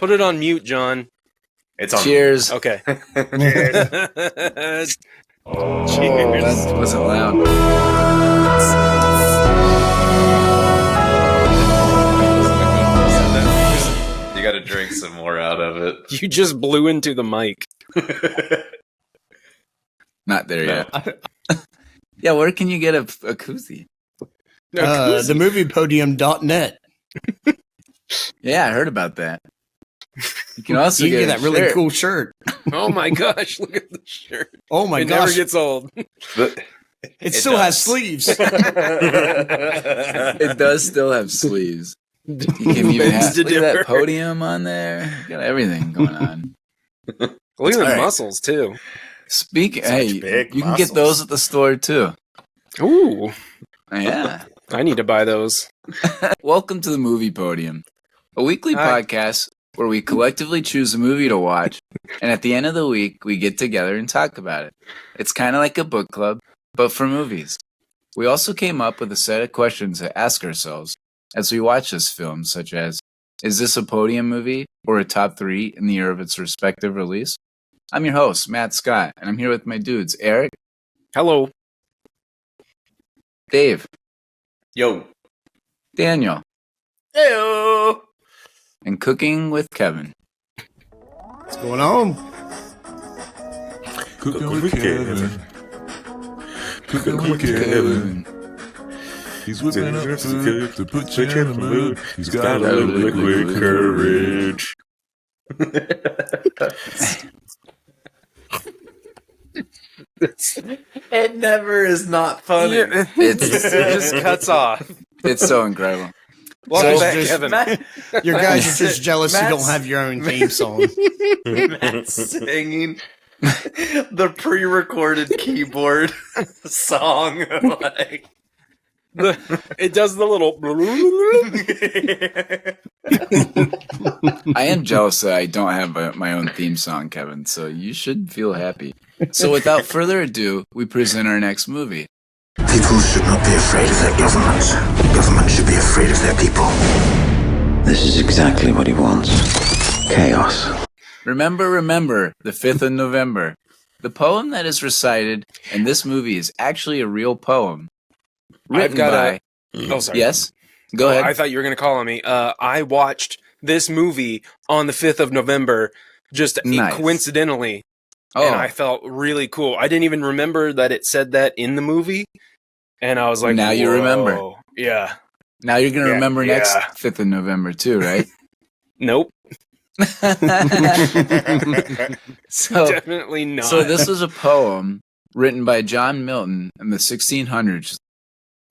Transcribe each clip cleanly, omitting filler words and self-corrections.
Put it on mute, John. It's on. Cheers. Okay. Cheers. Oh, that wasn't loud. You got to drink some more out of it. You just blew into the mic. Not there yet. Yeah, where can you get a koozie? The moviepodium.net. Yeah, I heard about that. You can also get that really shirt. cool shirt. Oh my gosh, look at the shirt. Oh my it gosh. never gets old. It still has sleeves. It does still have sleeves. You can even have look at that podium on there. You got everything going on. Look at the muscles too. Hey, you can get those at the store too. Ooh. Yeah. I need to buy those. Welcome to the Movie Podium, a weekly podcast where we collectively choose a movie to watch, and at the end of the week, we get together and talk about it. It's kind of like a book club, but for movies. We also came up with a set of questions to ask ourselves as we watch this film, such as, is this a podium movie or a top 3 in the year of its respective release? I'm your host, Matt Scott, and I'm here with my dudes, Eric. Hello. Dave. Yo. Daniel. Heyo. And Cooking with Kevin. What's going on? Cooking with Kevin. Cooking with Kevin. He's whipping up food to put you in the mood. He's got a little liquid courage. It never is not funny. Yeah, it just cuts off. It's so incredible. Welcome So back, just- Kevin. Your guys are just jealous you Matt's- don't have your own theme song. Matt's singing the pre-recorded keyboard song. Like, It does the little. I am jealous that I don't have my own theme song, Kevin, so you should feel happy. So without further ado, we present our next movie. People should not be afraid of their government. Government should be afraid of their people. This is exactly what he wants. Chaos. Remember, the 5th of November. The poem that is recited in this movie is actually a real poem. Written by... Oh, sorry. Yes? Go ahead. I thought you were going to call on me. I watched this movie on the 5th of November, just Nice. coincidentally. Oh, And I felt really cool. I didn't even remember that it said that in the movie. And I was like, Now you whoa. remember. Yeah. now you're going to Yeah, remember next yeah. 5th of November too, right? Nope. so, Definitely not. So this was a poem written by John Milton in the 1600s,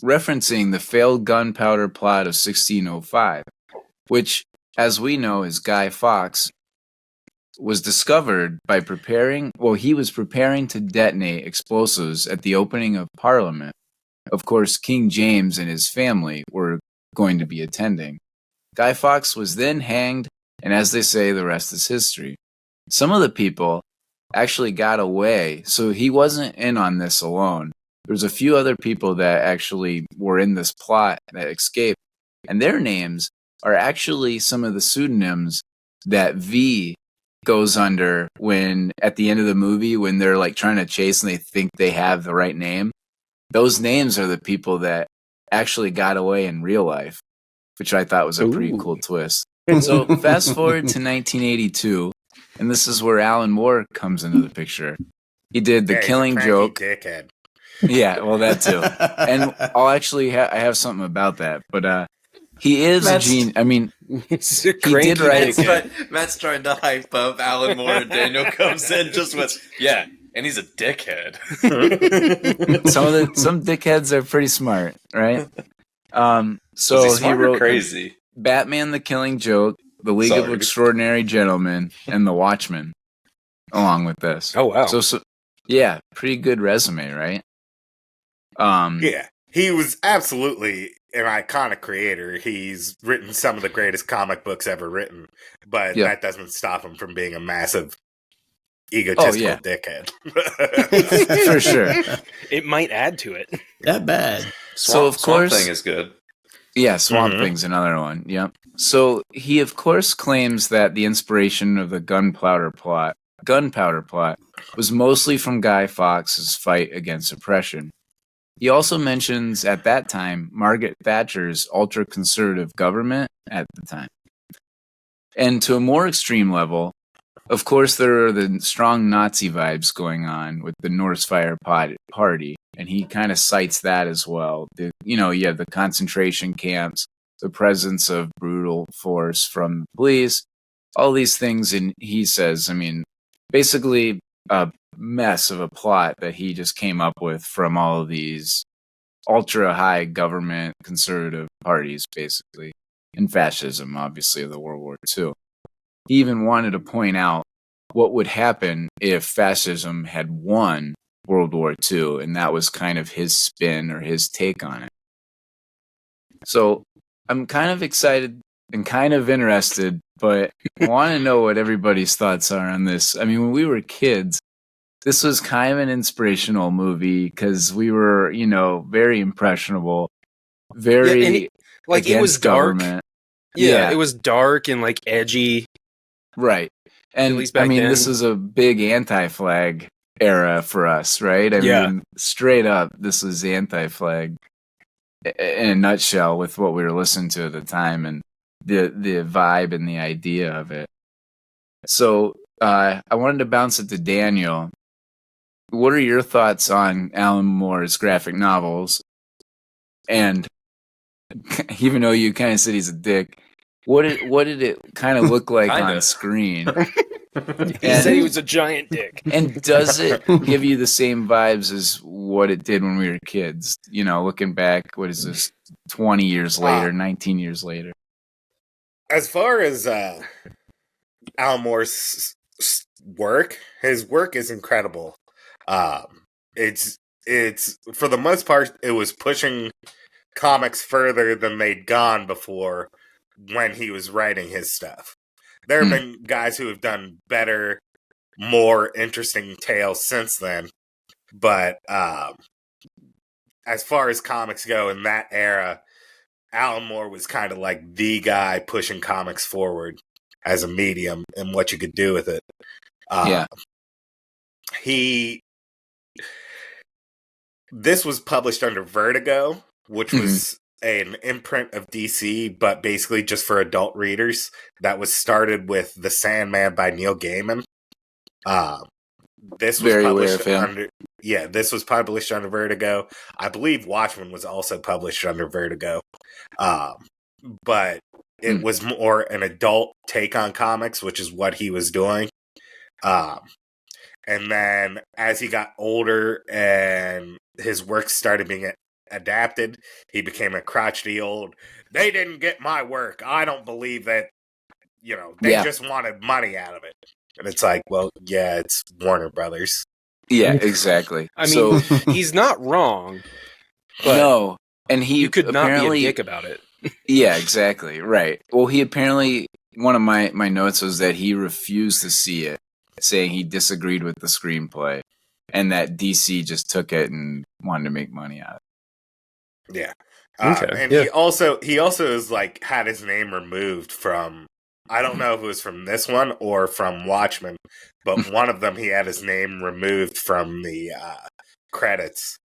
referencing the failed gunpowder plot of 1605, which, as we know, is Guy Fawkes, was discovered by he was preparing to detonate explosives at the opening of Parliament. Of course, King James and his family were going to be attending. Guy Fawkes was then hanged, and as they say, the rest is history. Some of the people actually got away, so he wasn't in on this alone. There's a few other people that actually were in this plot that escaped, and their names are actually some of the pseudonyms that V goes under when, at the end of the movie, when they're like trying to chase and they think they have the right name. Those names are the people that actually got away in real life, which I thought was a pretty cool twist. So fast forward to 1982, and this is where Alan Moore comes into the picture. He did The Killing Joke. Dickhead. Yeah, well, that too. And I'll actually I have something about that, but he is a genius. I mean, It's a he cranky did write dickhead. Matt's trying to hype up Alan Moore, and Daniel comes in just with, yeah, and he's a dickhead. some dickheads are pretty smart, right? So Was he smart or wrote crazy? Batman: The Killing Joke, The League of Sorry. Extraordinary Gentlemen, and The Watchmen, along with this. Oh, wow. So yeah, pretty good resume, right? Yeah, he was absolutely an iconic creator. He's written some of the greatest comic books ever written, but Yeah. that doesn't stop him from being a massive egotistical dickhead. for sure. It might add to it. That bad. So of Swamp course, Thing is good. Yeah, Swamp Thing's another one. Yep. So he, of course, claims that the inspiration of the gunpowder plot was mostly from Guy Fawkes' fight against oppression. He also mentions at that time Margaret Thatcher's ultra-conservative government at the time. And to a more extreme level, of course, there are the strong Nazi vibes going on with the Norse Fire Party, and he kind of cites that as well. You have the concentration camps, the presence of brutal force from police, all these things, and he says, basically a mess of a plot that he just came up with from all of these ultra-high government conservative parties, basically, and fascism, obviously, of the World War II. He even wanted to point out what would happen if fascism had won World War II, and that was kind of his spin or his take on it. So I'm kind of excited and kind of interested, but I want to know what everybody's thoughts are on this. When we were kids, this was kind of an inspirational movie because we were, very impressionable, very it was dark. Government. Yeah, it was dark and edgy. Right. And at least back then. This is a big anti-flag era for us, right? Straight up, this was anti-flag in a nutshell with what we were listening to at the time and the vibe and the idea of it. So I wanted to bounce it to Daniel. What are your thoughts on Alan Moore's graphic novels? And even though you kind of said he's a dick, what did it kind of look like on screen? He said he was a giant dick. And does it give you the same vibes as what it did when we were kids? Looking back, what is this, 20 years later, 19 years later? As far as Alan Moore's work, his work is incredible. It's for the most part, it was pushing comics further than they'd gone before when he was writing his stuff. There have been guys who have done better, more interesting tales since then, but as far as comics go in that era, Alan Moore was kind of like the guy pushing comics forward as a medium and what you could do with it. This was published under Vertigo, which was an imprint of DC, but basically just for adult readers. That was started with The Sandman by Neil Gaiman. This was published this was published under Vertigo. I believe Watchmen was also published under Vertigo. But it was more an adult take on comics, which is what he was doing. And then as he got older and his work started being adapted, he became a crotchety old, they didn't get my work. I don't believe that, they just wanted money out of it. And it's like, well, yeah, it's Warner Brothers. Yeah, exactly. He's not wrong. But no, and you could not be a dick about it. Yeah, exactly. Right. Well, he apparently, one of my notes was that he refused to see it, saying he disagreed with the screenplay and that DC just took it and wanted to make money out of it. Yeah. And he also is had his name removed from, I don't know if it was from this one or from Watchmen, but one of them he had his name removed from the credits,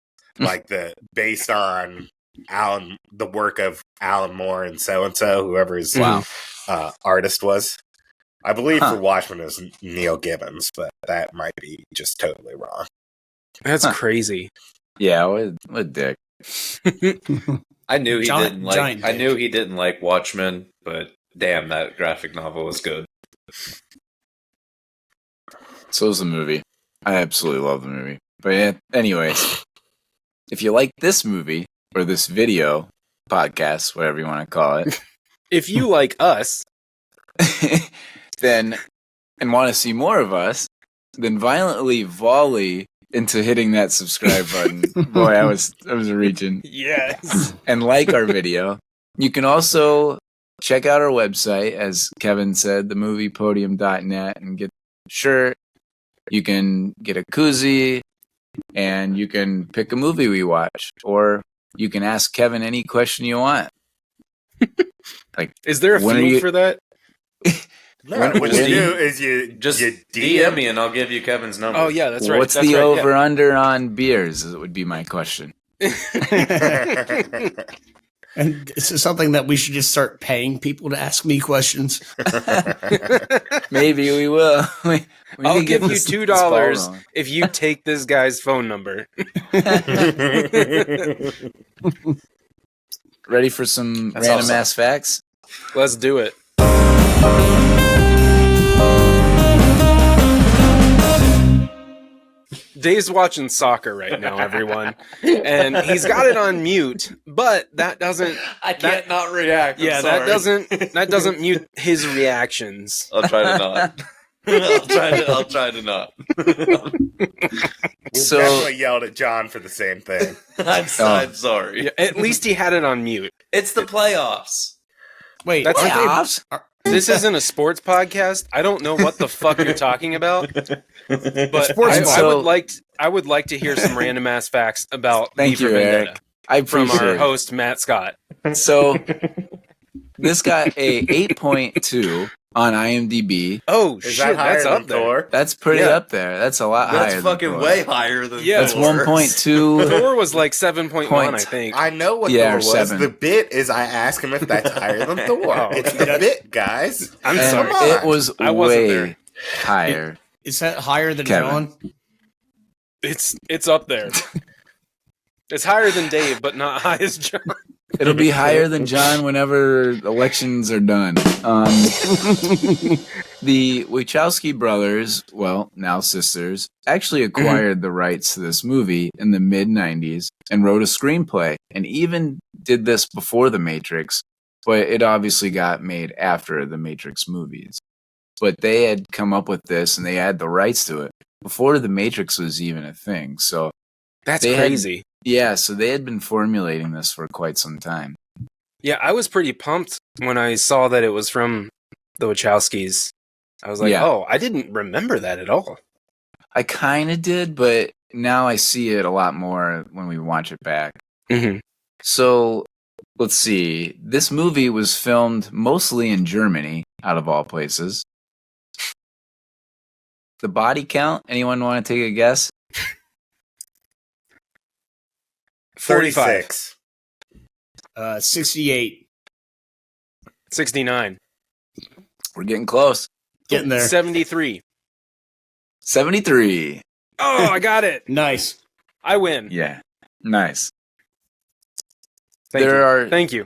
based on the work of Alan Moore and so, whoever his artist was. I believe for Watchmen it was Neil Gibbons, but that might be just totally wrong. That's crazy. Yeah, what a dick. I knew he didn't like Watchmen, but damn, that graphic novel was good. So was the movie. I absolutely love the movie. But yeah, anyways, if you like this movie or this video podcast, whatever you want to call it, if you like us, then and want to see more of us, then violently volley into hitting that subscribe button. Boy, I was reaching. Yes. And like our video. You can also check out our website, as Kevin said, themoviepodium.net, and get a shirt. You can get a koozie, and you can pick a movie we watch, or you can ask Kevin any question you want. Like, is there a field for that? No, what you do is you DM me and I'll give you Kevin's number. Oh yeah, that's right. What's that's the right, over-under on beers? Would be my question. And this is something that we should just start paying people to ask me questions. Maybe we will. I'll give you $2 if you take this guy's phone number. Ready for some random ass facts? Let's do it. Dave's watching soccer right now, everyone, and he's got it on mute. But that doesn't. I can't not react. That doesn't mute his reactions. I'll try to not. I'll try to not. We definitely yelled at John for the same thing. I'm sorry. Yeah, at least he had it on mute. It's the playoffs. Wait, That's playoffs? This isn't a sports podcast. I don't know what the fuck you're talking about. But I would like to hear some random ass facts about Thank you, Vendetta Eric. I from appreciate our it. host Matt Scott. So this got a 8.2 on IMDb. Oh Is shit, that higher that's than up there. Thor? That's pretty up there. That's a lot higher. That's fucking than way higher than Yeah, That's Thor. 1.2. Thor was like 7.1, I think. I know what Yeah, Thor or was. 7. The bit is I ask him if that's higher than Thor. It's the bit, guys. I'm And sorry. Come on. it was I wasn't way there. higher. Is that higher than Kevin. John? It's up there. It's higher than Dave, but not high as John. It'll be higher than John whenever elections are done. The Wachowski brothers, well, now sisters, actually acquired the rights to this movie in the mid-90s and wrote a screenplay, and even did this before The Matrix, but it obviously got made after the Matrix movies. But they had come up with this, and they had the rights to it before The Matrix was even a thing. So That's They had- crazy. so they had been formulating this for quite some time. Yeah, I was pretty pumped when I saw that it was from the Wachowskis. I was like, oh, I didn't remember that at all. I kind of did, but now I see it a lot more when we watch it back. Mm-hmm. So let's see. This movie was filmed mostly in Germany, out of all places. The body count? Anyone want to take a guess? 46. 68. 69. We're getting close. Getting there. 73. 73. Oh, I got it. Nice. I win. Yeah. Nice. Thank you.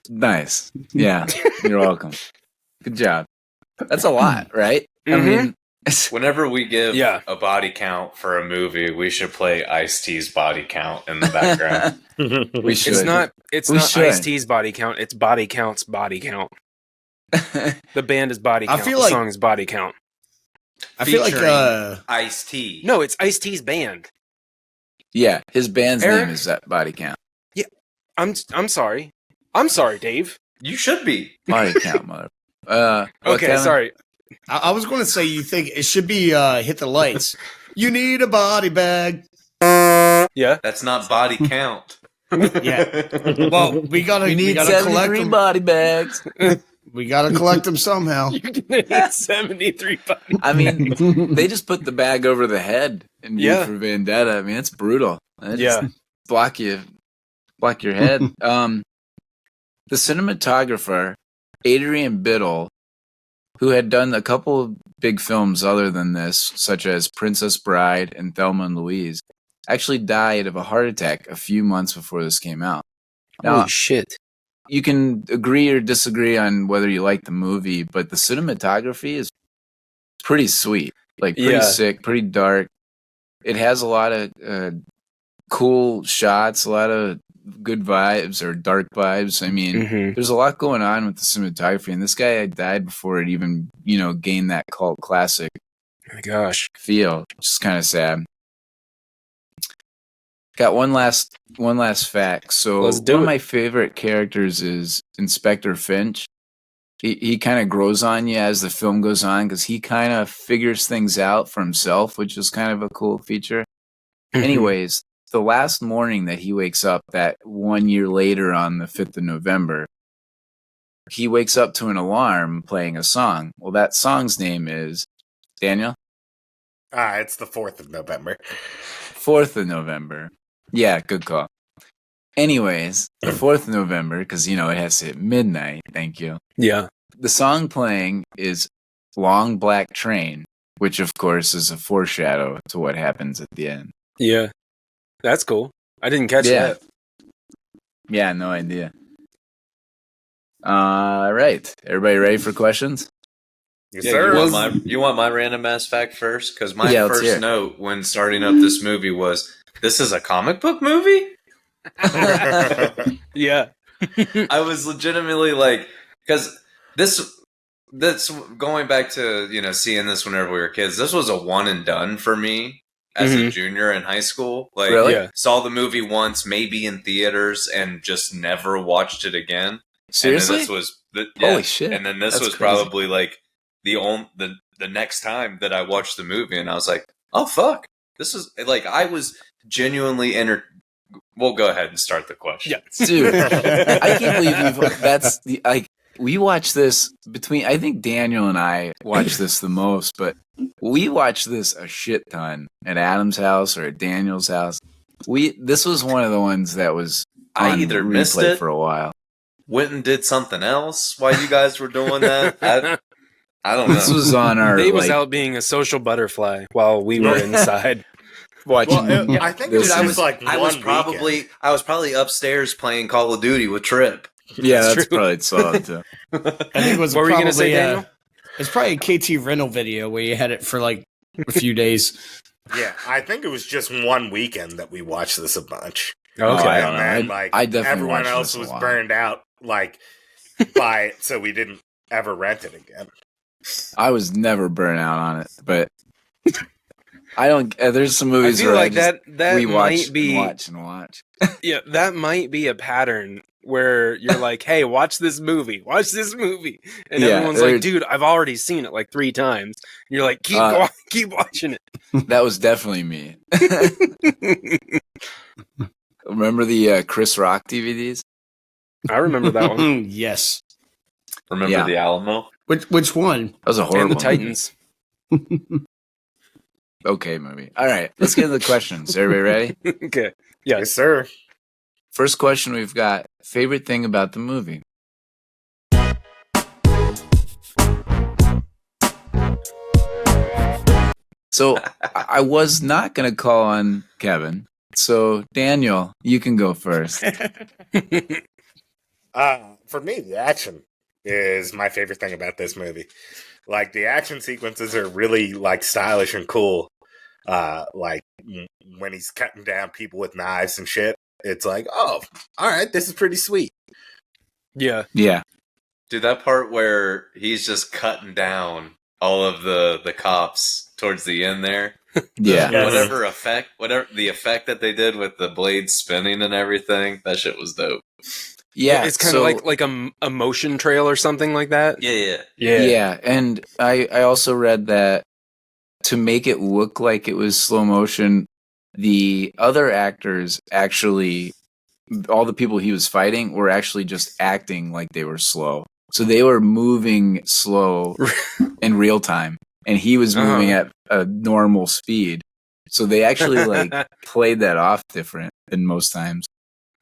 Nice. Yeah. You're welcome. Good job. That's a lot, right? I Mhm. mean, Whenever we give Yeah. a body count for a movie, we should play Ice-T's body count in the background. we should. It's We not should. Ice-T's body count. It's Body Count's body count. The band is Body I Count. feel the like- song is Body Count. I feel like Featuring Ice-T. No, it's Ice-T's band. Yeah, his band's Eric? name is that Body Count. I'm sorry. I'm sorry, Dave. You should be. Body Count, mother. What, Okay, Kevin? sorry. I was going to say you think it should be Hit the Lights. You need a body bag. Yeah. That's not body count. Yeah. Well, we gotta We need collect 73 them. body bags. We gotta collect them somehow. You're gonna need 73 body. I mean, they just put the bag over the head in V Yeah. for Vendetta. I mean, it's brutal. They just Yeah. block your head. The cinematographer, Adrian Biddle, who had done a couple of big films other than this, such as Princess Bride and Thelma and Louise, actually died of a heart attack a few months before this came out. Now, Holy shit. you can agree or disagree on whether you like the movie, but the cinematography is pretty sweet. Like, pretty Yeah. sick, pretty dark. It has a lot of cool shots, a lot of good vibes or dark vibes. I mean, Mm-hmm. there's a lot going on with the cinematography, and this guy had died before it even, gained that cult classic Oh my gosh. feel. Which is kind of sad. Got one last fact. So Let's do one of it. my favorite characters is Inspector Finch. He kind of grows on you as the film goes on because he kind of figures things out for himself, which is kind of a cool feature. Anyways, the last morning that he wakes up, that 1 year later on the 5th of November, he wakes up to an alarm playing a song. Well, that song's name is Daniel? It's the 4th of November. 4th of November. Yeah, good call. Anyways, the 4th of November, because, it has to hit midnight. Thank you. Yeah. The song playing is Long Black Train, which, of course, is a foreshadow to what happens at the end. Yeah. That's cool. I didn't catch that. Yeah, no idea. All right. Everybody ready for questions? Yes, Yeah, sir. you want my random ass fact first? Because my Yeah, let's hear first it. note when starting up this movie was, this is a comic book movie? Yeah. I was legitimately like, because this going back to, seeing this whenever we were kids, this was a one and done for me as a junior in high school. Like, Really? Yeah. saw the movie once, maybe in theaters, and just never watched it again. Seriously? And then this was Holy shit. And then this That's was crazy. probably like the next time that I watched the movie, and I was like, oh fuck, this is like, I was genuinely We'll go ahead and start the question. Yeah. Dude, I can't believe we watched this I think Daniel and I watched this the most, but we watched this a shit ton at Adam's house or at Daniel's house. This was one of the ones that was I on either missed replay it for a while. Went and did something else while you guys were doing that. I don't know. This was on our Dave was out being a social butterfly while we were inside. watching. Well, I think it was this. just like I was probably upstairs playing Call of Duty with Trip. Yeah, That's that's true. probably solid too. I think it was What were you probably gonna say, Daniel? it's probably a KT rental video where you had it for like a few days. Yeah, I think it was just one weekend that we watched this a bunch. I Okay. don't know. And then, I definitely everyone watched else this a was lot. burned out, by it, so we didn't ever rent it again. I was never burnt out on it, but I don't. There's some I movies feel where like that we watch might be and watch. yeah, that might be a pattern where you're like, "Hey, watch this movie, and Yeah, everyone's like, "Dude, I've already seen it like 3 times." And you're like, "Keep watching it." That was definitely me. Remember the Chris Rock DVDs? I remember that one. Yes. Remember Yeah. the Alamo? Which one? That was a horrible And the movie. Titans. Okay, movie. All right, let's get into the questions. Everybody ready? Okay. Yes, sir. First question we've got: favorite thing about the movie? So I was not going to call on Kevin. So Daniel, you can go first. For me, the action is my favorite thing about this movie. Like, the action sequences are really stylish and cool. Like when he's cutting down people with knives and shit, it's like, oh, all right, this is pretty sweet. Yeah. Yeah. Dude, that part where he's just cutting down all of the cops towards the end there. Yeah. Yes. Whatever the effect that they did with the blades spinning and everything, that shit was dope. Yeah. It's kind of like a motion trail or something like that. Yeah. Yeah, and I also read that to make it look like it was slow motion, the other actors actually, all the people he was fighting were actually just acting like they were slow. So they were moving slow in real time, and he was moving at a normal speed. So they actually played that off different than most times.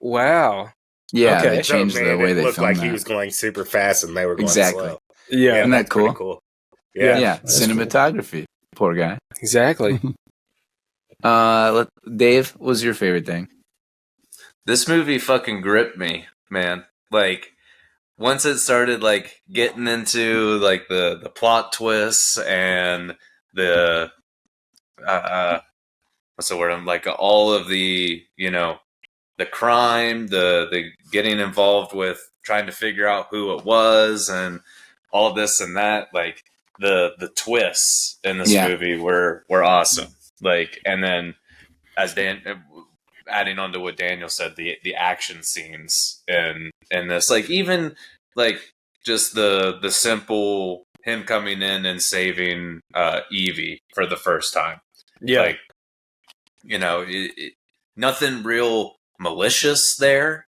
Wow. Yeah, Okay. they changed So it the made way it they looked filmed like that. he was going super fast and they were going Exactly. slow. Yeah. Isn't that that's pretty cool? Yeah. Yeah, cinematography. Poor guy. Exactly. Dave, what was your favorite thing? This movie fucking gripped me, man. Like, once it started getting into the plot twists and the what's the word? I'm all of the the crime, the getting involved with trying to figure out who it was and all this and that. Like the twists in this movie were awesome. And then as adding on to what Daniel said, the action scenes in this, even just the simple him coming in and saving Evey for the first time. Yeah. Nothing real malicious there,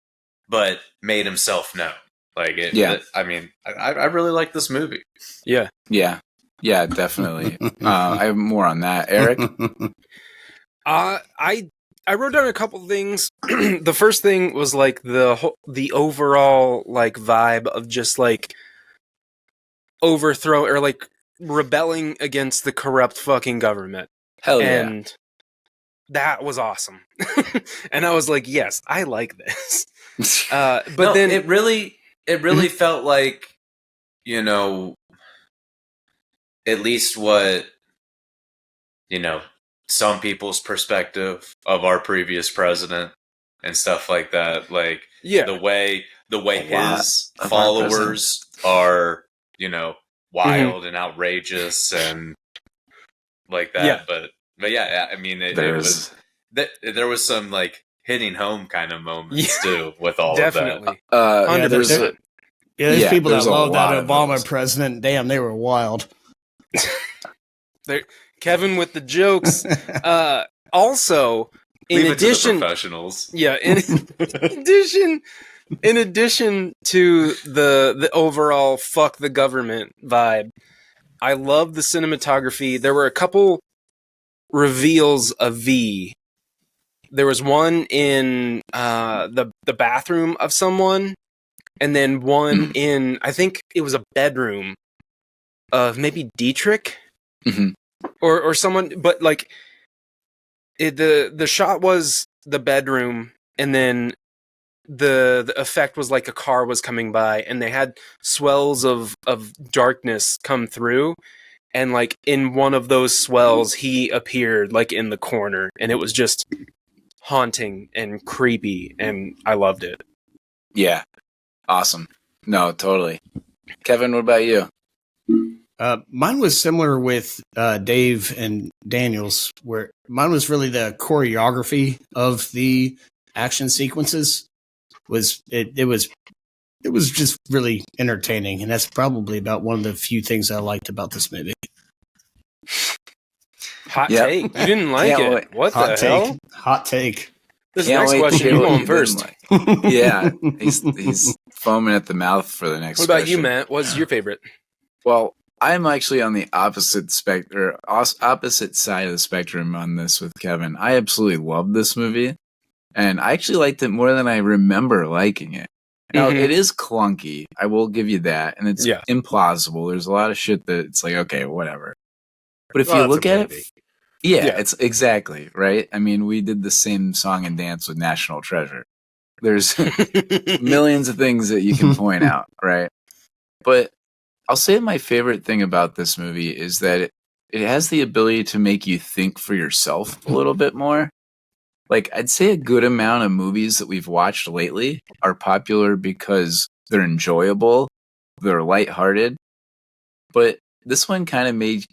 but made himself known. Like it. Yeah. I mean, I really like this movie. Yeah. Yeah, definitely. I have more on that. Eric? I wrote down a couple things. The first thing was like the overall like vibe of just like overthrow or like rebelling against the corrupt fucking government. Hell yeah. And that was awesome. And I was like, yes, I like this. But No, then it really felt like, you know, at least what, you know, some people's perspective of our previous president and stuff like that. Like the way his followers are, you know, wild and outrageous and like that. Yeah. But yeah, I mean, there was some like hitting home kind of moments too with all definitely. of that. There's people that there's a love that lot of Obama those. president. Damn, they were wild. Kevin with the jokes. Also, in Leave it to the addition, professionals. yeah, in addition to the overall fuck the government vibe, I love the cinematography. There were a couple reveals of V. There was one in the bathroom of someone, and then one in, I think it was a bedroom of maybe Dietrich. Mhm. Or someone, but like the shot was the bedroom, and then the effect was like a car was coming by, and they had swells of darkness come through, and like in one of those swells, he appeared like in the corner, and it was just haunting and creepy, and I loved it. Yeah. Awesome. No, totally. Kevin, what about you? Mine was similar with Dave and Daniel's, where mine was really the choreography of the action sequences. It was just really entertaining, and that's probably about one of the few things I liked about this movie. Hot Yep. take. You didn't like Can't it. wait. What Hot the take. hell? Hot take. This Can't next wait to question, hear you what going you first. didn't like. Yeah, he's foaming at the mouth for the next What about you, question. Matt? What's your favorite? Well, I'm actually on the opposite opposite side of the spectrum on this with Kevin. I absolutely loved this movie, and I actually liked it more than I remember liking it. Now, Mhm. it is clunky. I will give you that, and it's Yeah. implausible. There's a lot of shit that it's like, okay, whatever. But if Well, you it's look a at movie. it, yeah, Yeah. it's exactly right. I mean, we did the same song and dance with National Treasure. There's millions of things that you can point out, right? But I'll say my favorite thing about this movie is that it has the ability to make you think for yourself a little bit more. Like, I'd say a good amount of movies that we've watched lately are popular because they're enjoyable, they're lighthearted, but this one kind of made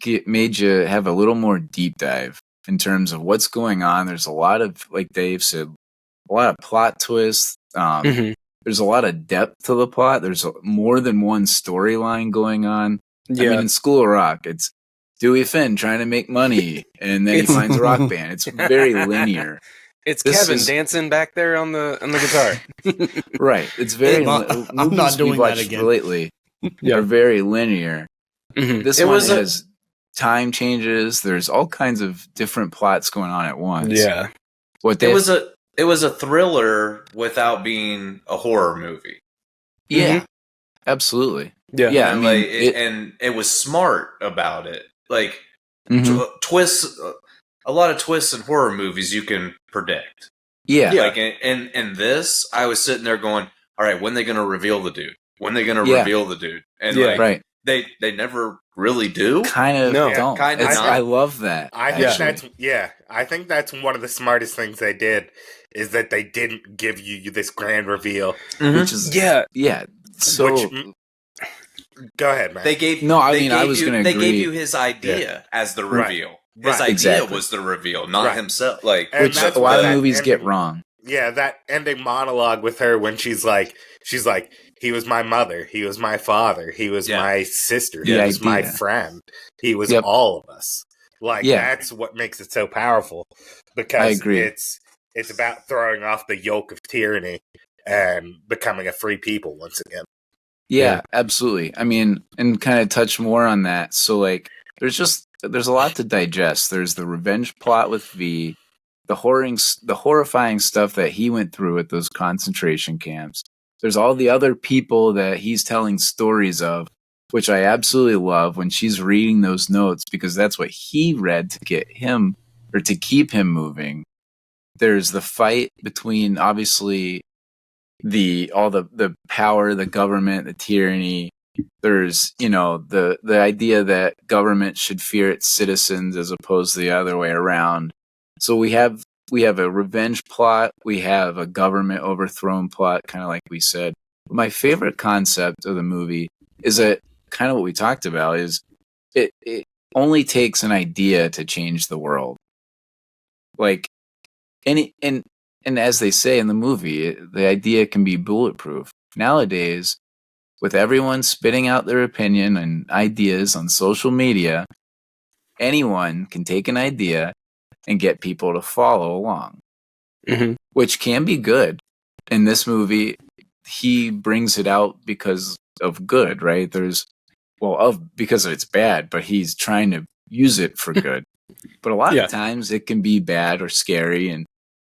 you have a little more deep dive in terms of what's going on. There's a lot of, like Dave said, a lot of plot twists. Mhm. There's a lot of depth to the plot. There's more than one storyline going on. Yeah. I mean, in School of Rock, it's Dewey Finn trying to make money, and then he finds a rock band. It's very linear. It's This Kevin is- dancing back there on the guitar. Right. It's very I'm movies not doing we've that watched again. lately are very linear. Mhm. This It one was has time changes. There's all kinds of different plots going on at once. Yeah. What they It was a thriller without being a horror movie. yeah, absolutely. Yeah. Yeah, I And, mean, like, and it was smart about it. Like mhm. twists, a lot of twists in horror movies you can predict. Yeah, Like in this, I was sitting there going, "All right, when they going to reveal the dude? When they going to Yeah. reveal the dude?" And Yeah. like, right. they never really do. Kind of No. don't. Kinda It's- not. I love that. I think actually. I think that's one of the smartest things they did is that they didn't give you this grand reveal. Which is Yeah. So Go ahead, man. They gave No, I they mean, I gave was you- gonna They agree. gave you his idea as the Right. reveal. Right. His idea Exactly. was the reveal, not Right. himself. Like And which that's a lot what of that movies get ending- wrong. Yeah, that ending monologue with her when she's like, he was my mother, he was my father, he was Yeah. my sister, The he was my idea. friend, he was Yep. all of us. Like Yeah. that's what makes it so powerful because I agree. it's about throwing off the yoke of tyranny and becoming a free people once again. Yeah, absolutely. I mean, and kind of touch more on that. So like there's a lot to digest. There's the revenge plot with V, the horrifying stuff that he went through at those concentration camps. There's all the other people that he's telling stories of, which I absolutely love when she's reading those notes because that's what he read to get him or to keep him moving. There's the fight between obviously all the power, the government, the tyranny. There's, the idea that government should fear its citizens as opposed to the other way around. So we have a revenge plot, we have a government overthrown plot, kind of like we said. My favorite concept of the movie is that kind of what we talked about is it only takes an idea to change the world. Like and as they say in the movie, the idea can be bulletproof. Nowadays, with everyone spitting out their opinion and ideas on social media, anyone can take an idea and get people to follow along, which can be good. In this movie, he brings it out because of good, right? Because it's bad, but he's trying to use it for good. But a lot of times it can be bad or scary, and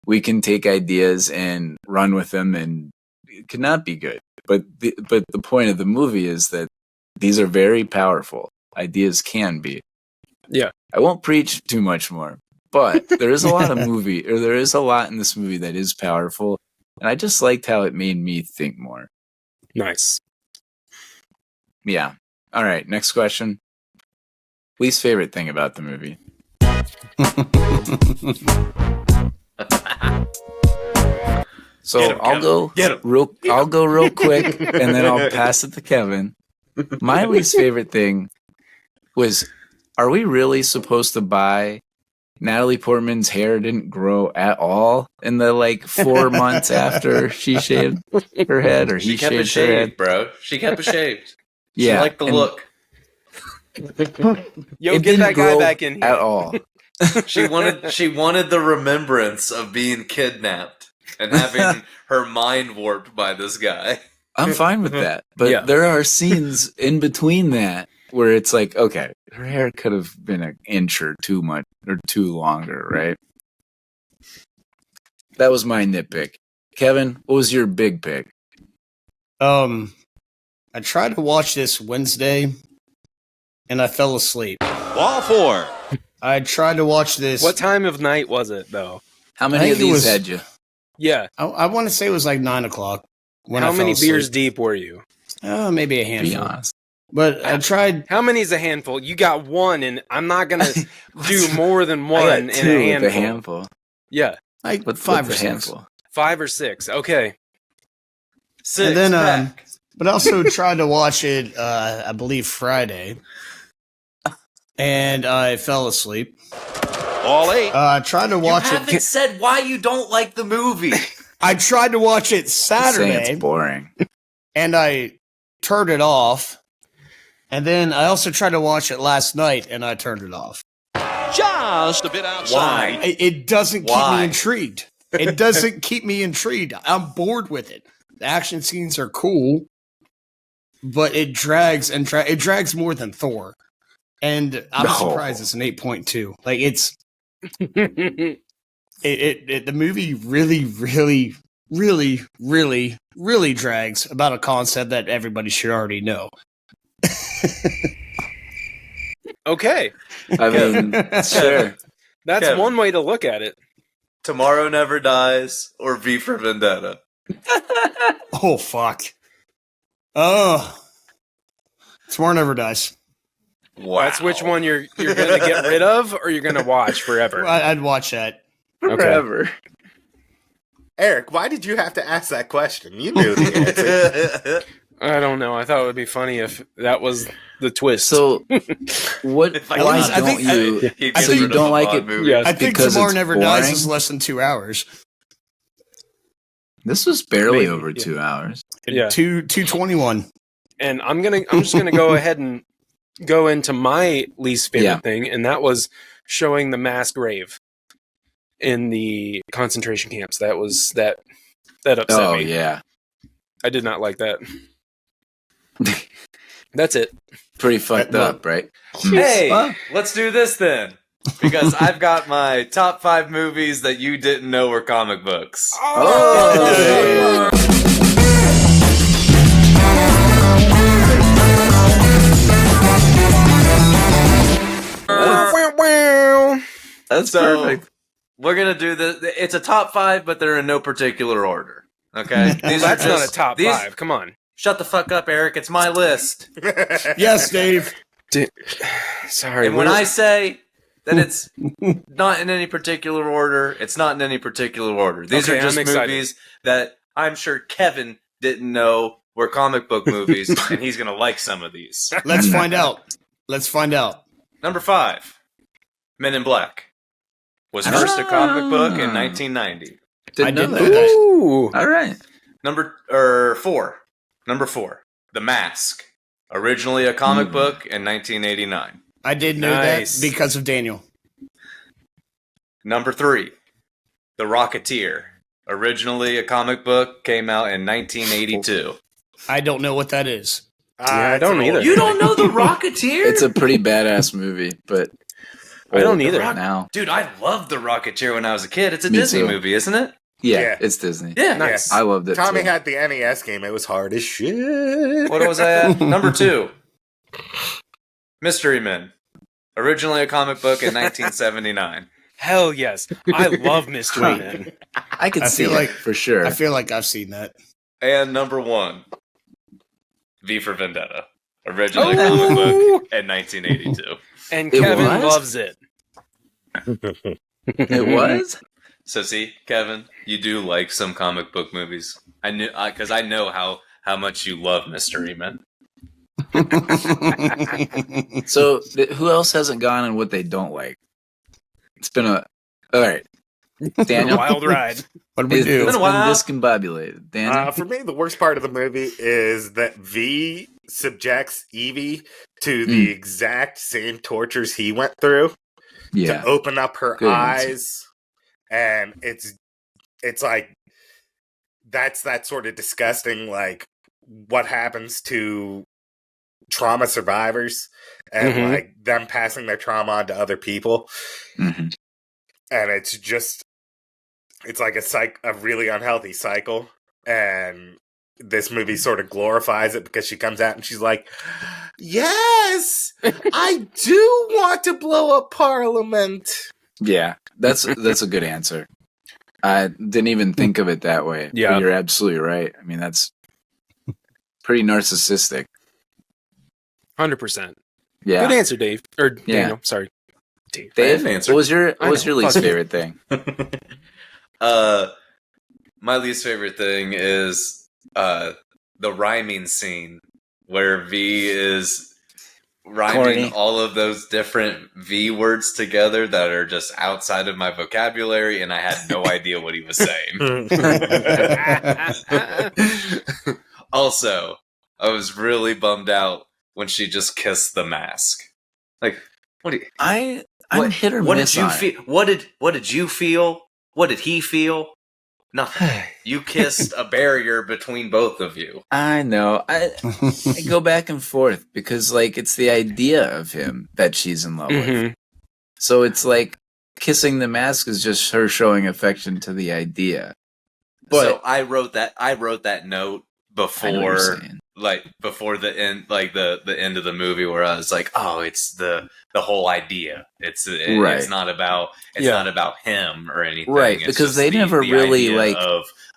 we can take ideas and run with them, and it cannot be good. But the point of the movie is that these are very powerful. Ideas can be. Yeah. I won't preach too much more, but there is a lot there is a lot in this movie that is powerful, and I just liked how it made me think more. Nice. Yeah. All right, next question. Least favorite thing about the movie? So I'll go real quick, and then I'll pass it to Kevin. My least favorite thing was, are we really supposed to buy Natalie Portman's hair didn't grow at all in the 4 months after she shaved her head, or he shaved her head? Bro. She kept it shaved. Yeah, she liked the look. Yo, get that guy back in here at all. She wanted the remembrance of being kidnapped and having her mind warped by this guy. I'm fine with that, but there are scenes in between that where it's like, okay, her hair could have been an inch or too much or too longer, right? That was my nitpick. Kevin, what was your big pick? I tried to watch this Wednesday, and I fell asleep. All four. I tried to watch this. What time of night was it, though? How many of these had you? Yeah. I want to say it was 9 o'clock. How many beers deep were you? Maybe a handful. Be honest. But I tried. How many's a handful? You got one, and I'm not going to do more than one in a handful. Yeah. Like 5 or 6. 5 or 6. Okay. 6. And then, but I also tried to watch it, I believe, Friday. And I fell asleep. All 8. I tried to watch You haven't said why you don't like the movie. I tried to watch it Saturday. It's boring. And I turned it off. And then I also tried to watch it last night, and I turned it off. Just a bit outside. Why? It doesn't keep me intrigued. It doesn't keep me intrigued. I'm bored with it. The action scenes are cool, but it drags and it drags more than Thor. And I'm surprised it's an 8.2. Like it's the movie really drags about a concept that everybody should already know. Okay. I mean, sure. That's Kevin. one way to look at it. Tomorrow Never Dies or V for Vendetta. Oh, fuck. Oh. Tomorrow Never Dies. Wow. That's which one you're going to get rid of, or you're going to watch forever? I'd watch that. Forever. Eric, why did you have to ask that question? You knew the answer. I don't know. I thought it would be funny if that was the twist. So, why don't you? So you don't like it? Yes. I think because Tomorrow it's Never boring? Dies is less than 2 hours. This was barely over 2 hours. Yeah. 2:21. And I'm just gonna go ahead and go into my least favorite thing, and that was showing the mass grave in the concentration camps. That upset me. Oh yeah. I did not like that. That's it. Pretty fucked up, right? Hey, Huh? let's do this then. Because I've got my top 5 movies that you didn't know were comic books. Oh! That's So- perfect. We're going to do this. It's a top 5, but they're in no particular order. Okay? These are That's not a just- top these- 5. Come on. Shut the fuck up, Eric. It's my list. Yes, Dave. Sorry. And when I say that it's not in any particular order, it's not in any particular order. These Okay, are just I'm excited. movies that I'm sure Kevin didn't know were comic book movies, and he's going to like some of these. Let's find out. Let's find out. Number 5, Men in Black. Was first a comic book in 1990. Didn't I know didn't that. know that. Ooh. All right. Number 4, The Mask. Originally a comic book in 1989. I did know Nice. that because of Daniel. Number 3, The Rocketeer. Originally a comic book, came out in 1982. I don't know what that is. I don't either. You don't know The Rocketeer? It's a pretty badass movie, but I don't old either. now. Dude, I loved The Rocketeer when I was a kid. It's a Me Disney too. movie, isn't it? Yeah, Yeah. it's Disney. Yeah. Nice. I loved it. Tommy too. had the NES game. It was hard as shit. What was that? Number 2, Mystery Men. Originally a comic book in 1979. Hell yes. I love Mystery Men. I could I see feel it like- for sure. I feel like I've seen that. And number 1, V for Vendetta. Originally a comic book in 1982. And It Kevin was? loves it. It was. So see, Kevin, you do like some comic book movies. I knew because I know how much you love Mystery Men. So who else hasn't gone and what they don't like? It's been a all right. Daniel, Wild ride. What do we it's do? been a while. discombobulated. Daniel, For me, the worst part of the movie is that V subjects Evey to the exact same tortures he went through yeah, to open up her Good answer. eyes, and it's like that's that sort of disgusting, like what happens to trauma survivors and Mhm. like them passing their trauma on to other people. Mhm. And it's like a really unhealthy cycle, and this movie sort of glorifies it because she comes out and she's like, yes, I do want to blow up Parliament. yeah. That's a good answer. I didn't even think of it that way. but Yeah. you're absolutely right. I mean, that's pretty narcissistic. 100%. Yeah, Good answer, Dave. Or Yeah. Daniel. Sorry. Dave. Dave, didn't answer. what was your I know, least fuck you. favorite thing? My least favorite thing is the rhyming scene where V is rhyming Corny. all of those different V words together that are just outside of my vocabulary, and I had no idea what he was saying. Also, I was really bummed out when she just kissed the mask. Like, what do you? I'm What- hit or What miss did you on it. feel? What did you feel? What did he feel? Nothing. You kissed a barrier between both of you. I know. I go back and forth because like it's the idea of him that she's in love with. Mhm. So it's like kissing the mask is just her showing affection to the idea. But So I wrote that note I know what you're before, saying. like before the end, like the end of the movie, where I was like, oh, it's the whole idea. It's Right. not about him or anything. Right, It's because just they never really, idea like-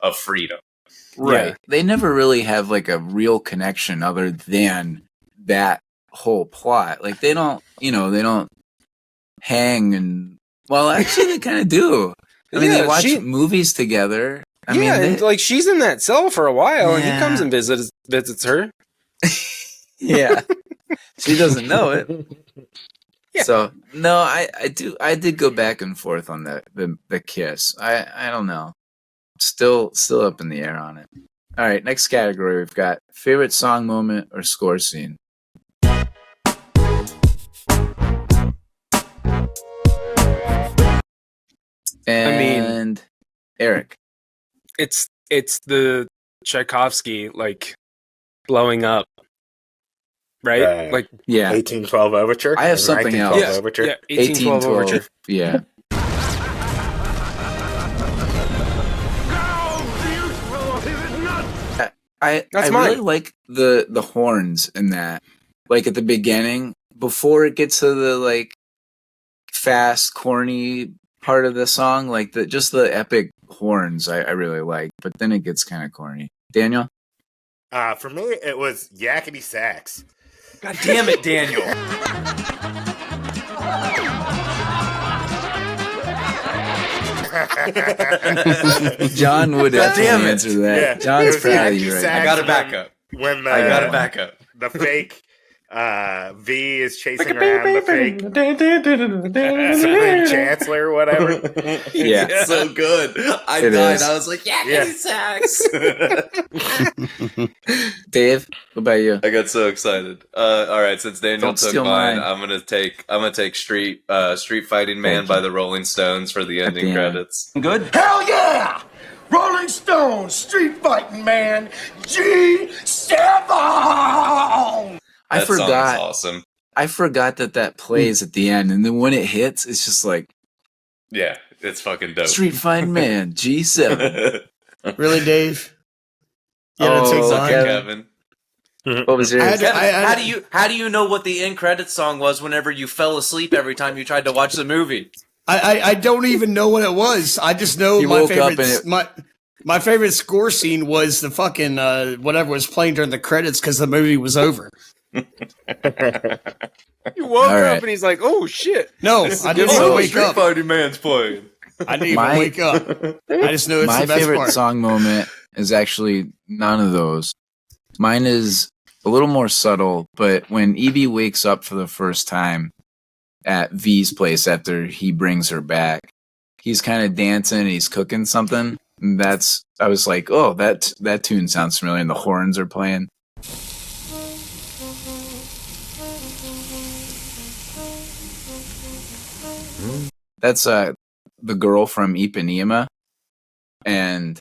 of freedom. Right. They never really have like a real connection other than that whole plot. Like they don't hang and well, actually they kind of do. I mean, Yeah, they watch she- movies together. I yeah, mean, and, they, like she's in that cell for a while, and he Yeah. comes and visits her. yeah. She doesn't know it. Yeah. So no, I did go back and forth on the kiss. I don't know. Still up in the air on it. All right, next category we've got favorite song moment or score scene. And Eric. It's the Tchaikovsky like blowing up right? Like Yeah. 1812 Overture. I have or something 1912 else. Overture. yeah, 1812 Overture. Yeah. I That's really mine. like the horns in that. Like at the beginning, before it gets to the like fast, corny part of the song, like just the epic horns I really like, but then it gets kind of corny. Daniel? For me, it was Yakety Sax. God damn it, Daniel. John would God actually damn it. answer that. Yeah, John's it was proud of Yakety you right Sax now. I got a backup. When I got a backup. the fake V is chasing around the fake Supreme Chancellor or whatever. Yeah. It's so good. I It died. is. I was like, yeah, Yeah. Sax. Dave, what about you? I got so excited. All right, since Daniel Don't took steal mine, mine. I'm gonna take Street Fighting Man Thank by you. the Rolling Stones for the ending Damn. credits. Good. Hell yeah! Rolling Stones, Street Fighting Man, G7! I That song is forgot. awesome. I forgot that plays at the end, and then when it hits, it's just like Yeah, it's fucking dope. Street Fighting Man G7. Really, Dave? Yeah, Oh, that takes Suck on. it, Kevin. Kevin. What was yours? Kevin, how do you know what the end credits song was whenever you fell asleep every time you tried to watch the movie? I don't even know what it was. I just know You my woke up favorite and my favorite score scene was the fucking whatever was playing during the credits because the movie was over. You woke All right. up and he's like, "Oh shit!" No, I didn't even wake up. Fighting Man's playing. I didn't even My- wake up. I just know it's My the best favorite part. song moment is actually none of those. Mine is a little more subtle, but when Evey wakes up for the first time at V's place after he brings her back, he's kind of dancing and he's cooking something. And I was like, oh, that tune sounds familiar, and the horns are playing. That's the girl from Ipanema, and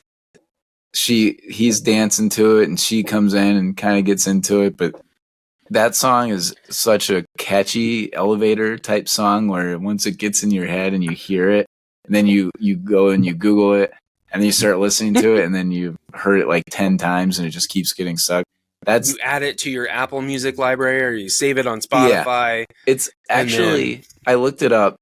he's dancing to it, and she comes in and kind of gets into it. But that song is such a catchy elevator type song where once it gets in your head and you hear it, and then you go and you Google it, and then you start listening to it, and then you've heard it like 10 times, and it just keeps getting sucked. That's You add it to your Apple Music library, or you save it on Spotify. It's And actually, I looked it up,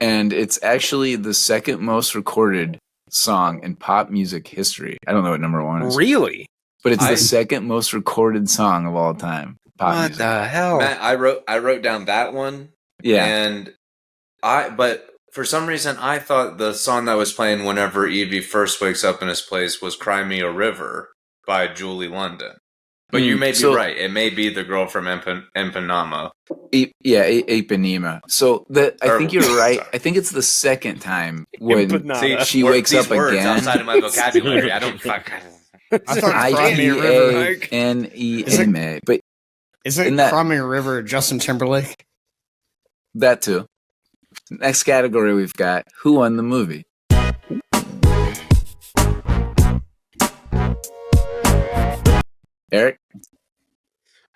and it's actually the second most recorded song in pop music history. I don't know what number one is, Really? but it's the second most recorded song of all time. Pop What music. the hell? Matt, I wrote down that one. Yeah. And but for some reason I thought the song that was playing whenever Evie first wakes up in his place was Cry Me a River by Julie London. But you may be right. It may be the girl from Empanama. Ipanema. So I think you're right. Sorry. I think it's the second time when Empanada. she wakes These up words again. outside of my vocabulary. I don't fuck. I thought Crimea River. Ipanema. But Isn't in that- Crimea River Justin Timberlake? that too. Next category we've got who won the movie. Eric?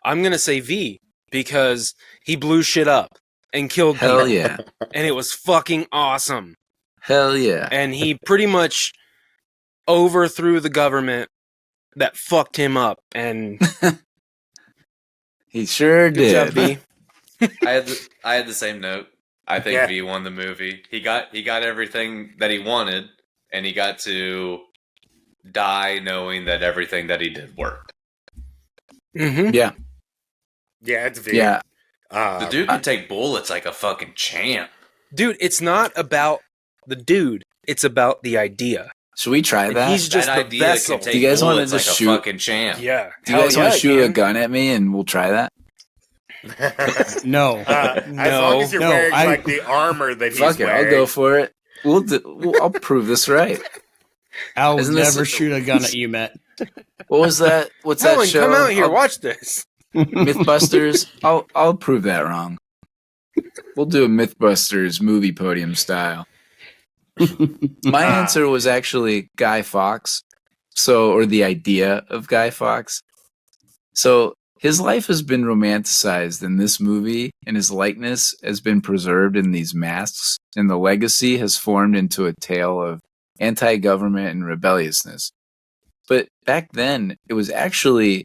I'm gonna say V because he blew shit up and killed Hell people, yeah. and it was fucking awesome. Hell yeah. And he pretty much overthrew the government that fucked him up. And He sure good job, did. V. I had the same note. I think Yeah. V won the movie. He got everything that he wanted, and he got to die knowing that everything that he did worked. Mm-hmm. Yeah. Yeah, it's V. Yeah. The dude can take bullets like a fucking champ. Dude, it's not about the dude; it's about the idea. Should we try And that? he's just that the idea vessel. can take Do you guys wanna bullets just like shoot? a fucking champ. Yeah. Do you guys Hell want to yeah, shoot a man. gun at me and we'll try that? No. As long as you're No, wearing I- like the armor that he's Fuck it, wearing. I'll go for it. I'll prove this right. I'll Isn't this- never shoot a gun at you, Matt. What was that? What's Helen, that show? come out here, I'll- watch this. Mythbusters. I'll prove that wrong. We'll do a Mythbusters movie podium style. My answer was actually Guy Fawkes. Or the idea of Guy Fawkes. So his life has been romanticized in this movie, and his likeness has been preserved in these masks, and the legacy has formed into a tale of anti-government and rebelliousness. But back then, it was actually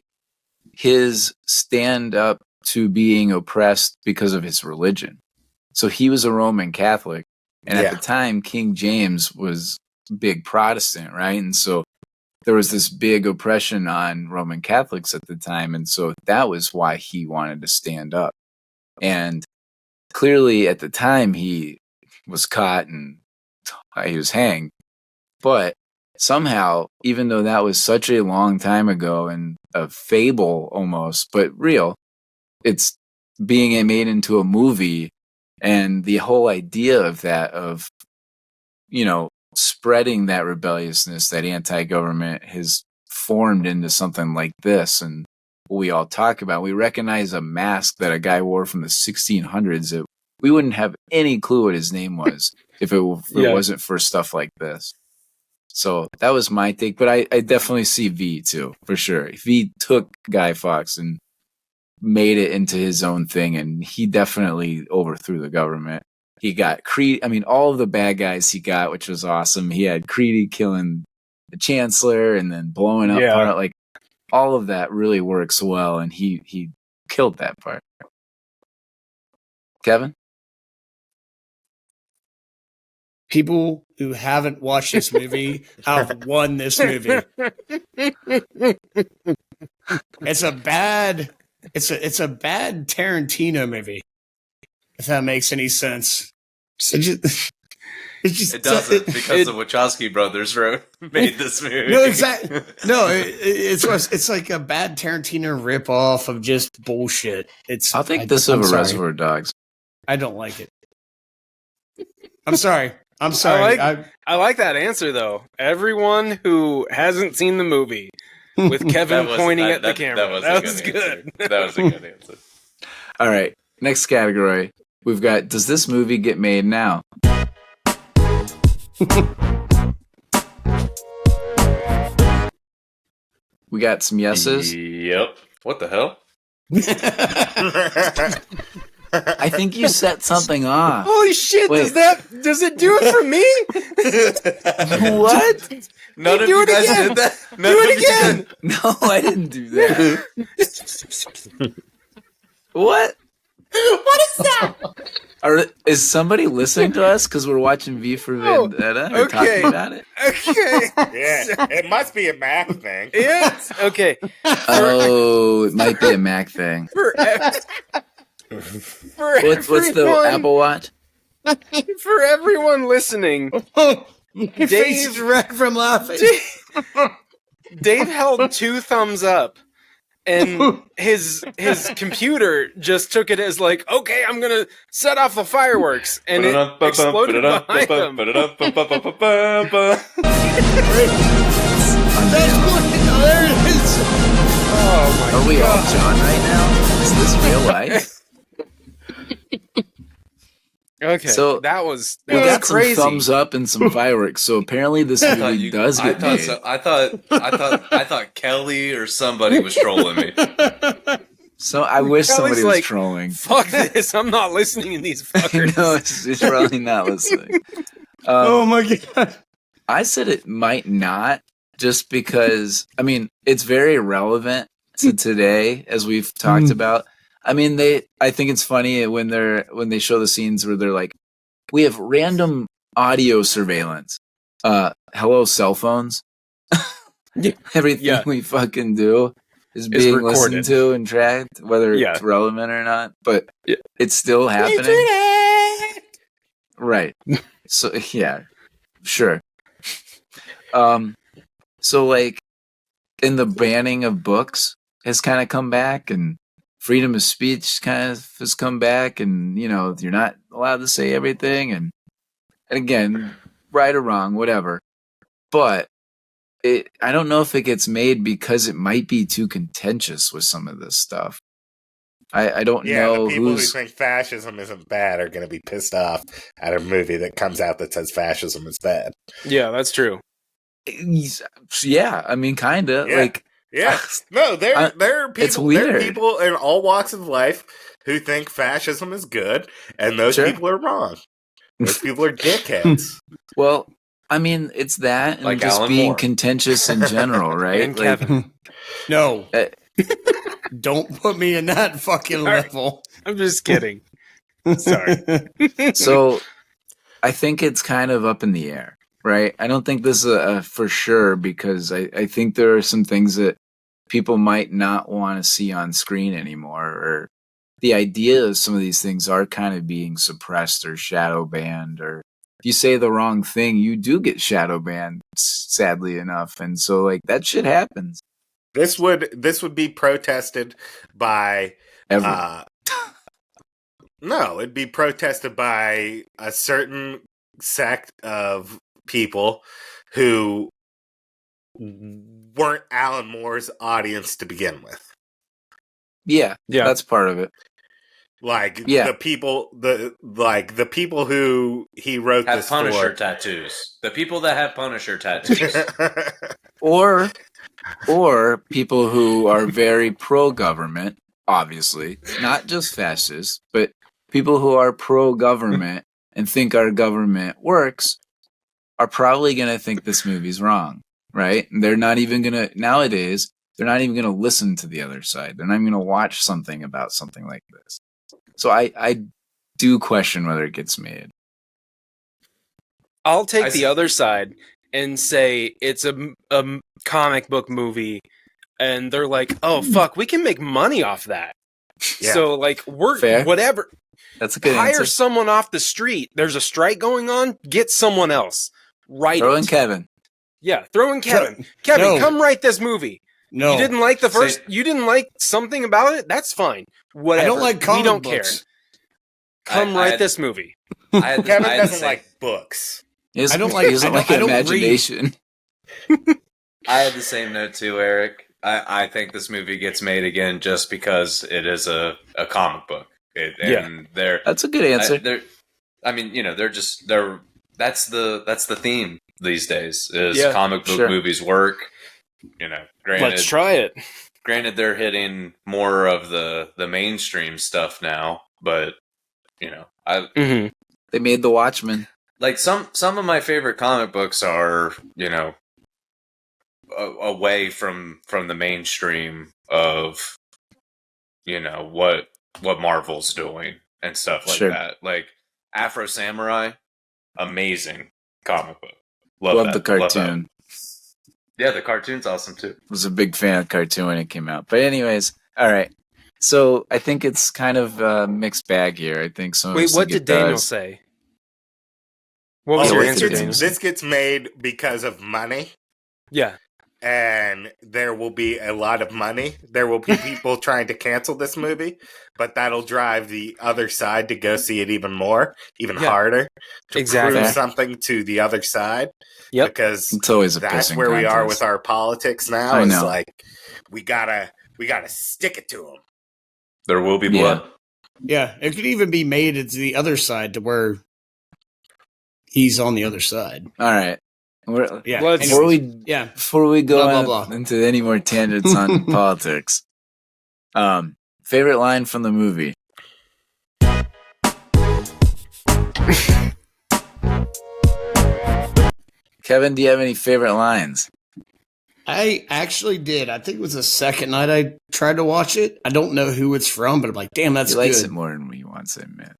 his stand up to being oppressed because of his religion. So he was a Roman Catholic, and at the time, King James was big Protestant, right? And so there was this big oppression on Roman Catholics at the time, and so that was why he wanted to stand up. And clearly, at the time, he was caught and he was hanged. But somehow, even though that was such a long time ago and a fable almost, but real, it's being made into a movie, and the whole idea of that, of, you know, spreading that rebelliousness, that anti-government, has formed into something like this. And what we all talk about, we recognize a mask that a guy wore from the 1600s that we wouldn't have any clue what his name was if it wasn't for stuff like this. So that was my take, but I definitely see V too, for sure. V took Guy Fawkes and made it into his own thing, and he definitely overthrew the government. He got Creed. I mean, all of the bad guys he got, which was awesome. He had Creedy killing the Chancellor and then blowing up part. Like, all of that really works well, and he killed that part. Kevin? People who haven't watched this movie have won this movie. It's a bad Tarantino movie, if that makes any sense. It doesn't, because the Wachowski brothers made this movie. No, exactly. No, it's like a bad Tarantino ripoff of just bullshit. I'll take this over Reservoir Dogs. I don't like it. I'm sorry. I like that answer, though. Everyone who hasn't seen the movie, with Kevin pointing at the camera. That was good. That was a good answer. All right, next category. We've got, does this movie get made now? We got some yeses. Yep. What the hell? I think you set something off. Holy shit! Wait. Does it do it for me? What? None of you guys did that? Do it again! No, I didn't do that. What? What is that? Is somebody listening to us because we're watching V for Vendetta or talking about it? Okay. Yeah, it must be a Mac thing. Yes. Okay. Oh, it might be a Mac thing. What's the Apple Watch? For everyone listening, Dave's wrecked from laughing. Dave held 2 thumbs up, and his computer just took it as like, okay, I'm gonna set off the fireworks, and it exploded behind him. There it is. Oh my Are we all John right now? Is this real life? Okay, So, that was We got crazy. some thumbs up and some fireworks. So apparently this movie does get made. I thought Kelly or somebody was trolling me. So I wish Kelly's somebody was like, trolling. Fuck this! I'm not listening to these fuckers. No, it's probably not listening. Oh my god! I said it might not, just because, I mean, it's very relevant to today, as we've talked about. I mean, I think it's funny when they show the scenes where they're like, we have random audio surveillance. Hello, cell phones. Everything we fucking do is being listened to and tracked, whether it's relevant or not. But it's still happening. Right. So yeah, sure. So like, in the banning of books has kind of come back, and freedom of speech kind of has come back, and you know, you're not allowed to say everything, and again, right or wrong, whatever. But I don't know if it gets made because it might be too contentious with some of this stuff. I don't know. The people who think fascism isn't bad are going to be pissed off at a movie that comes out that says fascism is bad. Yeah, that's true. Yeah, I mean, kind of. Yeah. Like, Yeah. No, there are people. It's weird. There are people in all walks of life who think fascism is good, and those Sure. people are wrong. Those people are dickheads. Well, I mean, it's that and Like just Alan being Moore. contentious in general, right? And Kevin. No. Uh, Don't put me in that fucking right. level. I'm just kidding. Sorry. So I think it's kind of up in the air, right? I don't think this is a for sure because I think there are some things that people might not want to see on screen anymore, or the idea of some of these things are kind of being suppressed or shadow banned, or if you say the wrong thing, you do get shadow banned, sadly enough. And so like that shit happens. This would be protested by no, it'd be protested by a certain sect of people who weren't Alan Moore's audience to begin with. Yeah, Yeah. that's part of it. Like Yeah. the people who he wrote Have this Punisher for. tattoos. The people that have Punisher tattoos. Or people who are very pro-government, obviously, not just fascists, but people who are pro-government and think our government works are probably going to think this movie's wrong, right? And they're not even going to, nowadays, they're not even going to listen to the other side. They're not even going to watch something about something like this. So I do question whether it gets made. I'll take I the see. other side and say it's a comic book movie, and they're like, "Oh fuck, we can make money off that." Yeah. So like, we're Fair. whatever. That's a good Hire answer. someone off the street. There's a strike going on. Get someone else. Write Throw it. in Kevin. Yeah, throw in Kevin. Kevin, No. come write this movie. No. You didn't like the first. Say- You didn't like something about it. That's fine. Whatever. I don't like comic We don't books. care. Come I write had- this movie. I had the, Kevin I had the doesn't same- like books. He doesn't, I don't like- he doesn't I like don't- I don't read. imagination. I had the same note too, Eric. I think this movie gets made again just because it is a comic book. And they're That's a good answer. I mean, you know, they're that's the theme these days is Yeah, comic book sure. movies work. You know, Let's try it. granted they're hitting more of the mainstream stuff now, but you know, Mm-hmm. They made The Watchmen. like some of my favorite comic books are, you know, away from the mainstream of, you know, what Marvel's doing and stuff like Sure. that. Like Afro Samurai, amazing comic book. Love Love that. the cartoon. Yeah, the cartoon's awesome too. Was a big fan of cartoon when it came out. But anyways, all right. So I think it's kind of a mixed bag here. I think some. Wait, what did Daniel say? What was Oh, your Yeah, answer, it's- Daniel? this gets made because of money, Yeah. and there will be a lot of money. There will be people trying to cancel this movie, but that'll drive the other side to go see it even more, even Yeah. harder, to Exactly. prove something to the other side. Yep. Because It's always a that's pissing where we are contest. with our politics now. I Is know. like we gotta stick it to them. There will be Yeah. blood. Yeah, it could even be made to the other side to where he's on the other side. All right. We're- Yeah. Let's- Before anyways. we Yeah. before we go Blah, blah, blah. into any more tangents on politics, favorite line from the movie. Kevin, do you have any favorite lines? I actually did. I think it was the second night I tried to watch it. I don't know who it's from, but I'm like, damn, that's He likes good. it more than he wants to admit.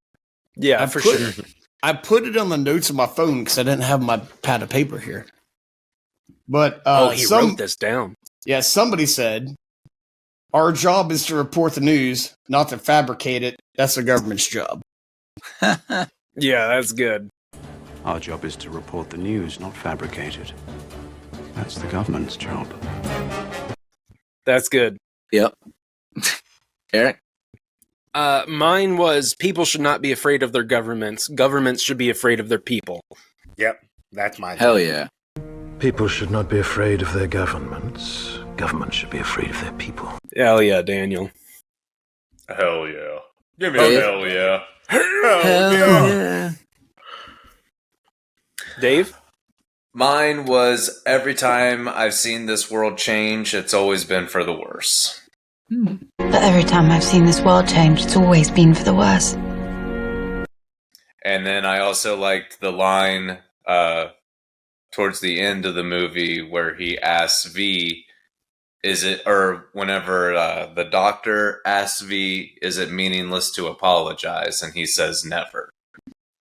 Yeah, I for put- sure. I put it on the notes of my phone because I didn't have my pad of paper here. But He wrote this down. yeah, somebody said, our job is to report the news, not to fabricate it. That's the government's job. Yeah, that's good. Our job is to report the news, not fabricate it. That's the government's job. That's good. Yep. Eric? Mine was people should not be afraid of their governments. Governments should be afraid of their people. Yep, that's my Hell yeah. People should not be afraid of their governments. Governments should be afraid of their people. Hell yeah, Daniel. Hell yeah. Give me Dave? a hell yeah. Hell yeah. Dave? Mine was every time I've seen this world change, it's always been for the worse. But every time I've seen this world change, it's always been for the worse. And then I also liked the line towards the end of the movie where he asks V, whenever the doctor asks V, is it meaningless to apologize? And he says never.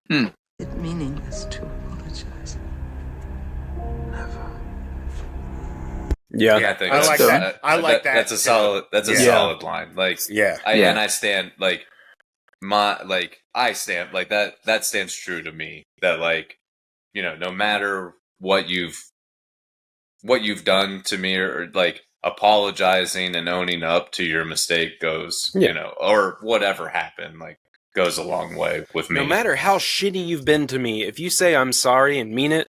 It's meaningless to apologize. Never. Yeah. I think I like that. I like that. That's a solid. That's a solid line. Like, and I stand like I stand like that. That stands true to me. That, like, you know, no matter what you've done to me, or like apologizing and owning up to your mistake goes, you know, or whatever happened, like, goes a long way with me. No matter how shitty you've been to me, if you say I'm sorry and mean it,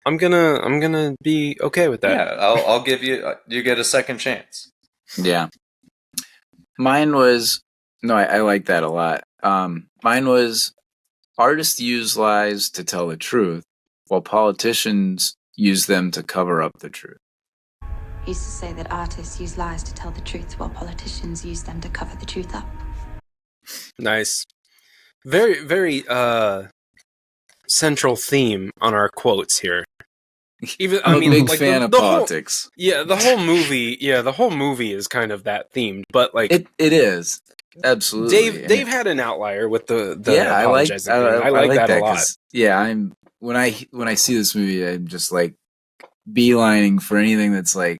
I'm gonna be okay with that. Yeah, I'll give you. You get a second chance. Yeah. Mine was I like that a lot. Mine was artists use lies to tell the truth, while politicians use them to cover up the truth. He used to say that artists use lies to tell the truth, while politicians use them to cover the truth up. Nice. Very, very central theme on our quotes here. Even I'm a big fan of politics. The whole movie is kind of that themed, but like it is. Absolutely. Dave had an outlier with the I like apologizing thing. I like that a lot. Yeah, when I see this movie, I'm just like beelining for anything that's like,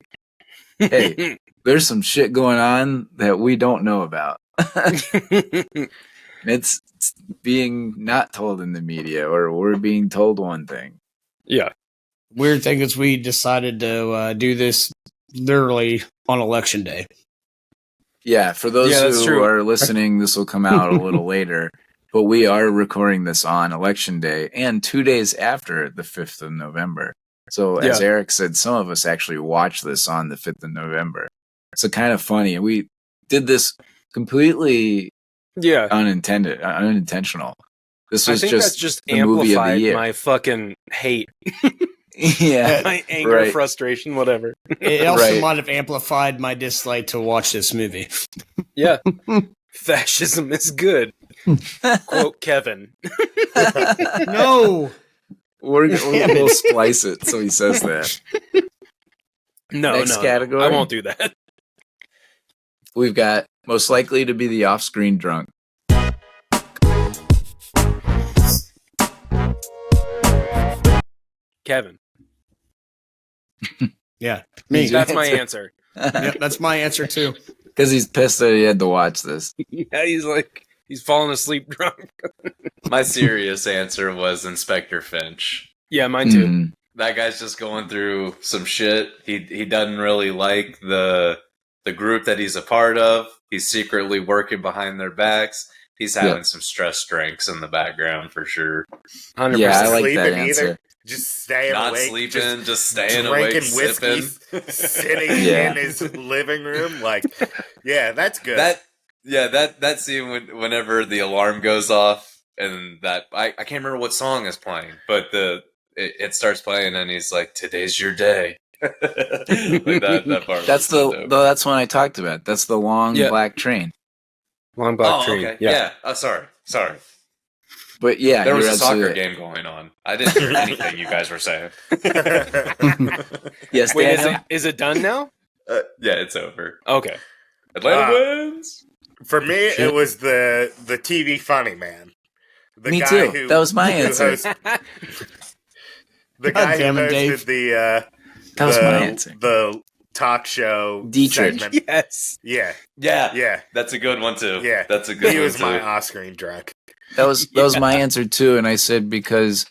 hey, there's some shit going on that we don't know about. It's being not told in the media, or we're being told one thing. Yeah. Weird thing is we decided to do this literally on election day. Yeah, for those who are listening, this will come out a little later, but we are recording this on election day and 2 days after the 5th of November. So as Eric said, some of us actually watched this on the 5th of November. So kind of funny. We did this completely unintentional. This was that's just amplified my fucking hate. My anger, frustration, whatever. It also might have amplified my dislike to watch this movie. Yeah. Fascism is good. Quote Kevin. No. We'll splice it so he says that. Next category. I won't do that. We've got most likely to be the off-screen drunk. Kevin. Yeah, me. That's my answer. Yeah, that's my answer too. Because he's pissed that he had to watch this. Yeah, he's falling asleep drunk. My serious answer was Inspector Finch. Yeah, mine too. Mm-hmm. That guy's just going through some shit. He doesn't really like the group that he's a part of. He's secretly working behind their backs. He's having some stress drinks in the background for sure. 100%. Yeah, I like that answer. Either. Just staying Not awake, sleeping, just staying drinking awake, whiskey, sipping. sitting in his living room. Like, yeah, that's good. That scene whenever the alarm goes off and that I can't remember what song is playing, but it starts playing and he's like, "Today's your day." Like that part. That's that's one I talked about. That's the long black train. Long black train. Okay. Yeah. Oh, sorry. But yeah, there was a soccer game going on. I didn't hear anything you guys were saying. Yes. Wait, is it done now? Yeah, it's over. Okay. Atlanta wins. For me, it was the TV funny man. Me too. That was my answer. The guy who hosted that was my answer. The talk show Dietrich. segment. Yes. Yeah. That's a good one too. Yeah. That's a good one too. He was my off-screen drunk. That was my answer too, and I said because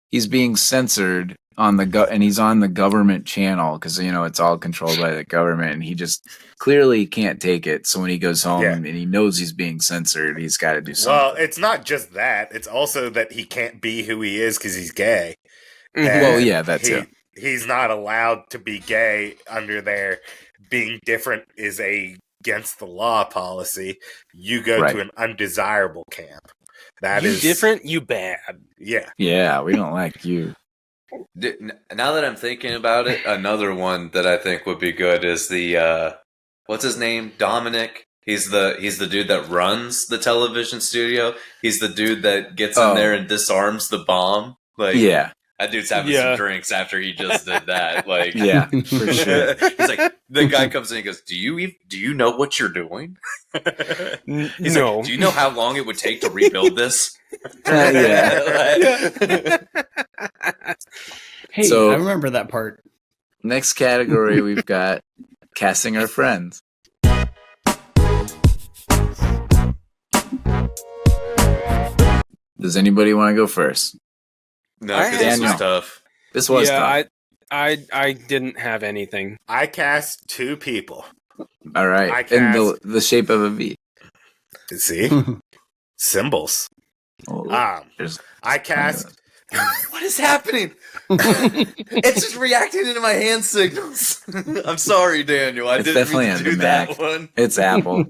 he's being censored on and he's on the government channel because it's all controlled by the government, and he just clearly can't take it. So when he goes home and he knows he's being censored, he's got to do something. Well, it's not just that; it's also that he can't be who he is because he's gay. Well, yeah, that too. He's not allowed to be gay under their being different is against the law policy. You go to an undesirable camp. That is different, you bad. Yeah. Yeah, we don't like you. Now that I'm thinking about it, another one that I think would be good is the what's his name? Dominic. He's the dude that runs the television studio. He's the dude that gets in there and disarms the bomb. Like, Yeah. that dude's having some drinks after he just did that. Like, Yeah, for sure. He's like, the guy comes in and goes, "Do you know what you're doing?" He's No. like, "Do you know how long it would take to rebuild this?" Yeah. Hey, So- I remember that part. Next category, we've got casting our friends. Does anybody want to go first? No, I because this Daniel. was tough. This was yeah, tough. I didn't have anything. I cast 2 people. All right. I In cast- the shape of a V. See? Symbols. Oh, there's- I cast. What is happening? It's just reacting into my hand signals. I'm sorry, Daniel. I It's didn't definitely mean on to the do that Mac. one. It's Apple.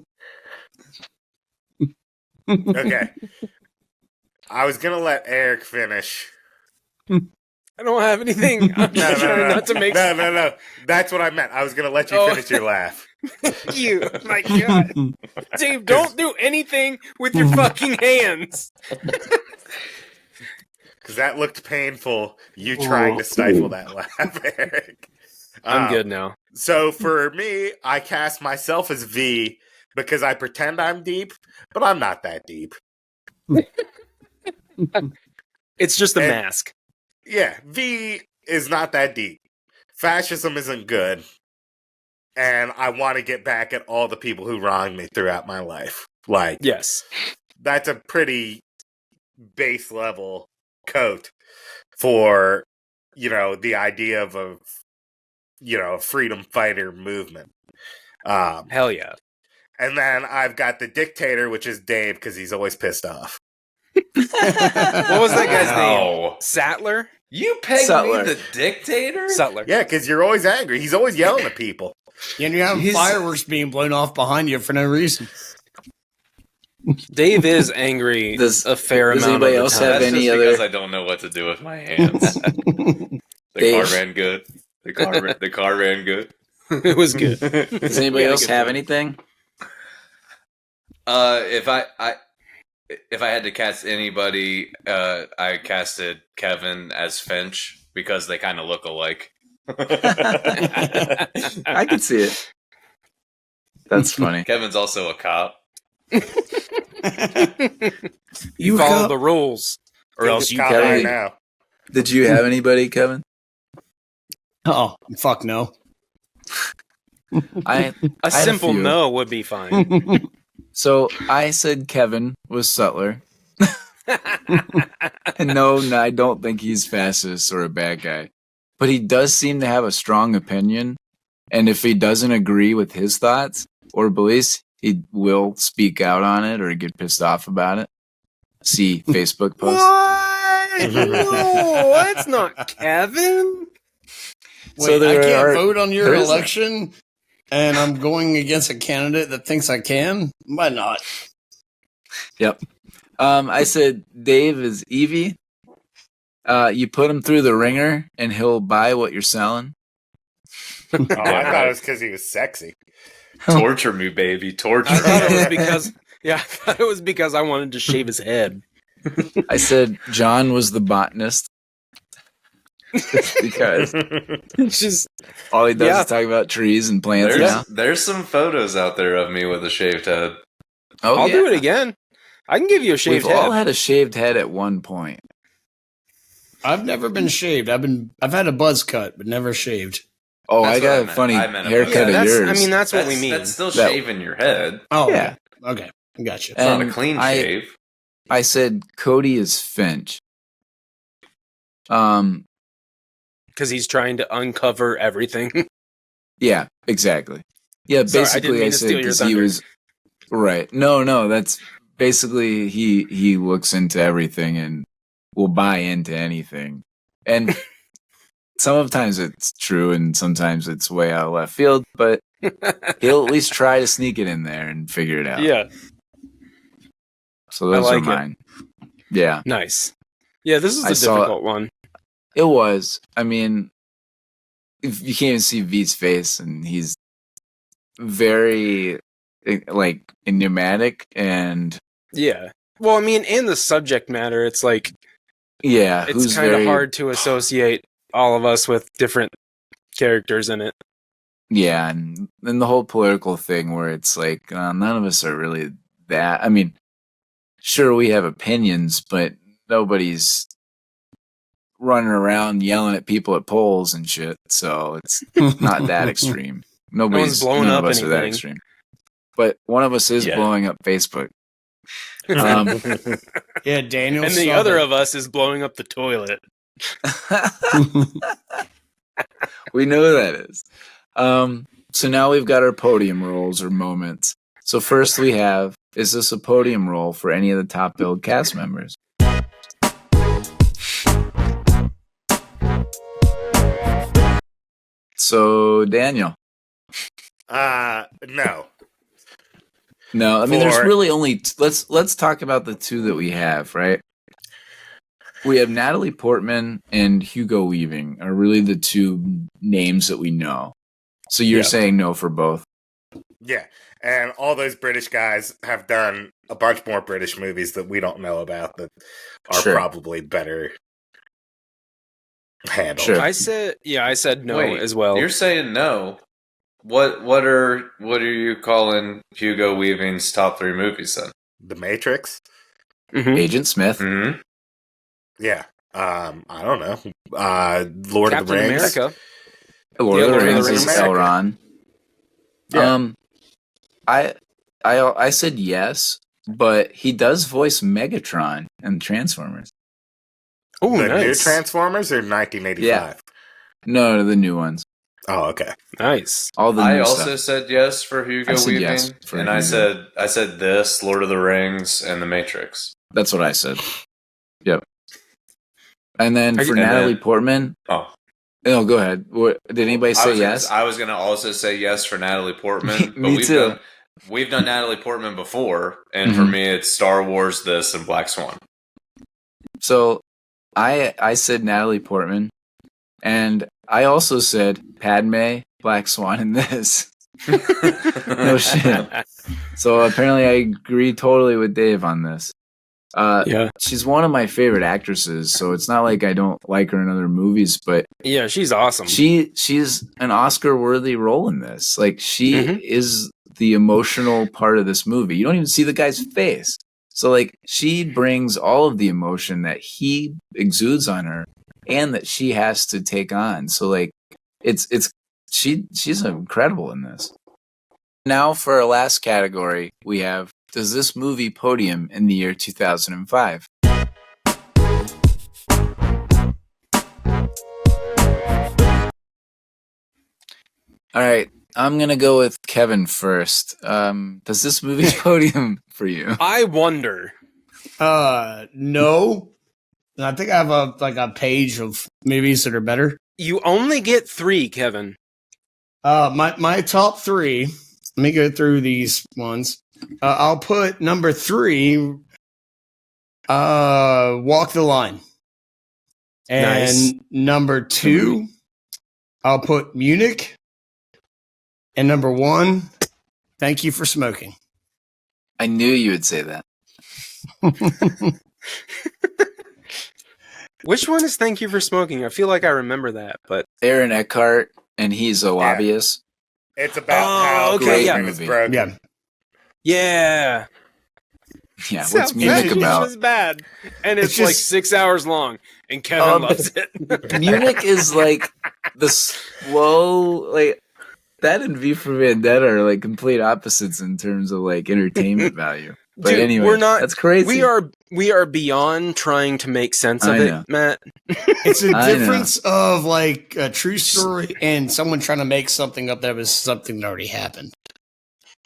Okay. I was going to let Eric finish. I don't have anything. I'm No, just trying no. not to make No. That's what I meant. I was going to let you Oh. finish your laugh. you. My God, Dave, don't do anything with your fucking hands. Because that looked painful. You trying to stifle that laugh, Eric. I'm good now. So for me, I cast myself as V because I pretend I'm deep, but I'm not that deep. It's just a And- mask. Yeah, V is not that deep. Fascism isn't good. And I want to get back at all the people who wronged me throughout my life. Like, Yes. that's a pretty base level coat for, the idea of a, freedom fighter movement. Hell yeah. And then I've got the dictator, which is Dave, because he's always pissed off. What was that guy's name? Ow. Sattler? You pegged Sutler. me the dictator? Sutler. Yeah, because you're always angry. He's always yelling at people. And you have He's- fireworks being blown off behind you for no reason. Dave is angry Does- a fair does amount anybody of the else time. have That's any just other- because I don't know what to do with my hands. The Dave. car ran good. The car ran good. It was good. Does anybody We had a else good have time. anything? If I had to cast anybody, I casted Kevin as Finch because they kind of look alike. I could see it. That's funny. Kevin's also a cop. You follow the rules, or else you Cop Kevin- right now. Did you have anybody, Kevin? Oh, fuck no. I A had simple few. no would be fine. So I said Kevin was Sutler. And no, I don't think he's fascist or a bad guy. But he does seem to have a strong opinion. And if he doesn't agree with his thoughts or beliefs, he will speak out on it or get pissed off about it. See Facebook posts. What? No, that's not Kevin. So Wait, I there can't are- vote on your there is a- election, and I'm going against a candidate that thinks I can? Why not? Yep. I said Dave is Evey. You put him through the ringer and he'll buy what you're selling. Oh, I thought it was because he was sexy. Torture me, baby. Torture I thought it me. was because I thought it was because I wanted to shave his head. I said John was the botanist. Just because It's just all he does Yeah. is talk about trees and plants now. There's some photos out there of me with a shaved head. Oh, I'll yeah. do it again. I can give you a shaved We've all head. had a shaved head at one point. I've never been shaved. I've had a buzz cut, but never shaved. Oh, That's I what got I a meant. funny I meant a haircut Yeah, of that's, yours. I mean, that's what we mean. That's still That- shaving your head. Oh, Yeah. Okay. Gotcha. It's not a And clean I- shave. I said Cody is Finch. Because he's trying to uncover everything. Yeah, exactly. Yeah, Sorry, I basically didn't mean I to said steal your because he thunder. was right. No, that's basically he looks into everything and will buy into anything. And sometimes it's true and sometimes it's way out of left field, but he'll at least try to sneak it in there and figure it out. Yeah, So those I are like it. mine. Yeah. nice. Yeah, this is I a saw- difficult one. It was. I mean, if you can't even see V's face, and he's very like enigmatic and Yeah. Well, I mean, and the subject matter, it's like yeah, it's kind of hard to associate all of us with different characters in it. Yeah, and then the whole political thing where it's like none of us are really that. I mean, sure we have opinions, but nobody's running around yelling at people at polls and shit. So it's not that extreme. Nobody's blowing none up of us anything. are that extreme. But one of us is blowing up Facebook. Yeah, Daniel. And the other of us is blowing up the toilet. We know who that is. So now we've got our podium roles or moments. So first we have, is this a podium role for any of the top billed cast members? So Daniel. No. No, I mean there's really only let's talk about the two that we have, right? We have Natalie Portman and Hugo Weaving are really the two names that we know. So you're saying no for both. Yeah. And all those British guys have done a bunch more British movies that we don't know about that are probably better handled. Sure. I said no as well. You're saying no. What are you calling Hugo Weaving's top 3 movies then? The Matrix. Mm-hmm. Agent Smith. Mm-hmm. Yeah. I don't know. Lord Captain of the Rings. America. Lord of the Rings Rings is America. Elrond. Yeah. I said yes, but he does voice Megatron in Transformers. Oh, The nice. new Transformers or 1985? Yeah. No, the new ones. Oh, okay. Nice. All the I new also stuff. said yes for Hugo I said Weaving, yes for and Hugo. I said this, Lord of the Rings, and The Matrix. That's what I said. Yep. And then for And Natalie then- Portman, Oh, no, go ahead. Did anybody say yes? I was gonna also say yes for Natalie Portman, Me but too. we've done Natalie Portman before, and for Mhm. me, it's Star Wars, this, and Black Swan. So I said Natalie Portman, and I also said Padme, Black Swan, and this. No shit. So apparently I agree totally with Dave on this. She's one of my favorite actresses, so it's not like I don't like her in other movies, but Yeah, she's awesome. she's an Oscar-worthy role in this. Like she is the emotional part of this movie. You don't even see the guy's face. So like she brings all of the emotion that he exudes on her and that she has to take on. So like she's incredible in this. Now for our last category, we have, does this movie podium in the year 2005? All right, I'm going to go with Kevin first. Does this movie podium for you? I wonder. No. I think I have a page of movies that are better. You only get 3, Kevin. My top 3. Let me go through these ones. I'll put number 3, Walk the Line. And Nice. number 2, I'll put Munich. And number 1, Thank You for Smoking. I knew you would say that. Which one is Thank You for Smoking? I feel like I remember that, but Aaron Eckhart, and he's a lobbyist. It's about how okay, Cleveland yeah. was broken. Yeah. Yeah. Yeah, what's Munich That about? was bad. And it's It's like just- 6 hours long, and Kevin loves it. Munich is like the slow, like that and V for Vendetta are like complete opposites in terms of like entertainment value. But Dude, anyway, we're not. that's crazy. We are beyond trying to make sense of I it, know. Matt. It's a I know. difference of like a true story and someone trying to make something up that was something that already happened.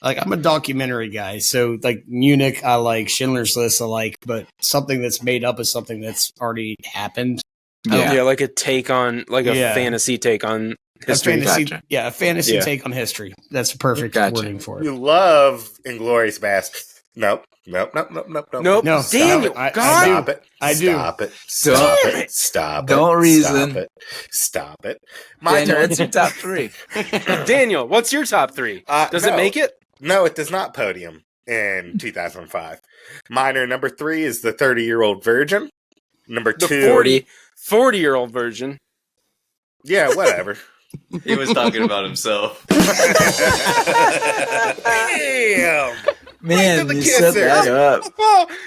Like I'm a documentary guy, so like Munich I like, Schindler's List I like, but something that's made up is something that's already happened. Yeah. Like a take on, like a fantasy take on history. A fantasy, Gotcha. a fantasy Yeah. take on history. That's a perfect Gotcha. wording for it. You love Inglourious Basterds. Nope. Nope. No, Daniel, I God. Stop it. I do. Stop it. Stop Stop it. it. Stop it. Don't reason. Stop it. Stop it. My Daniel, turn. what's your top three? Daniel, what's your top three? Does it No. make it? No, it does not podium in 2005. Mine are number 3 is the 30-year-old virgin. Number The 2, 40-year-old virgin. yeah, whatever. He was talking about himself. Damn. Man, the you kisser. set that up.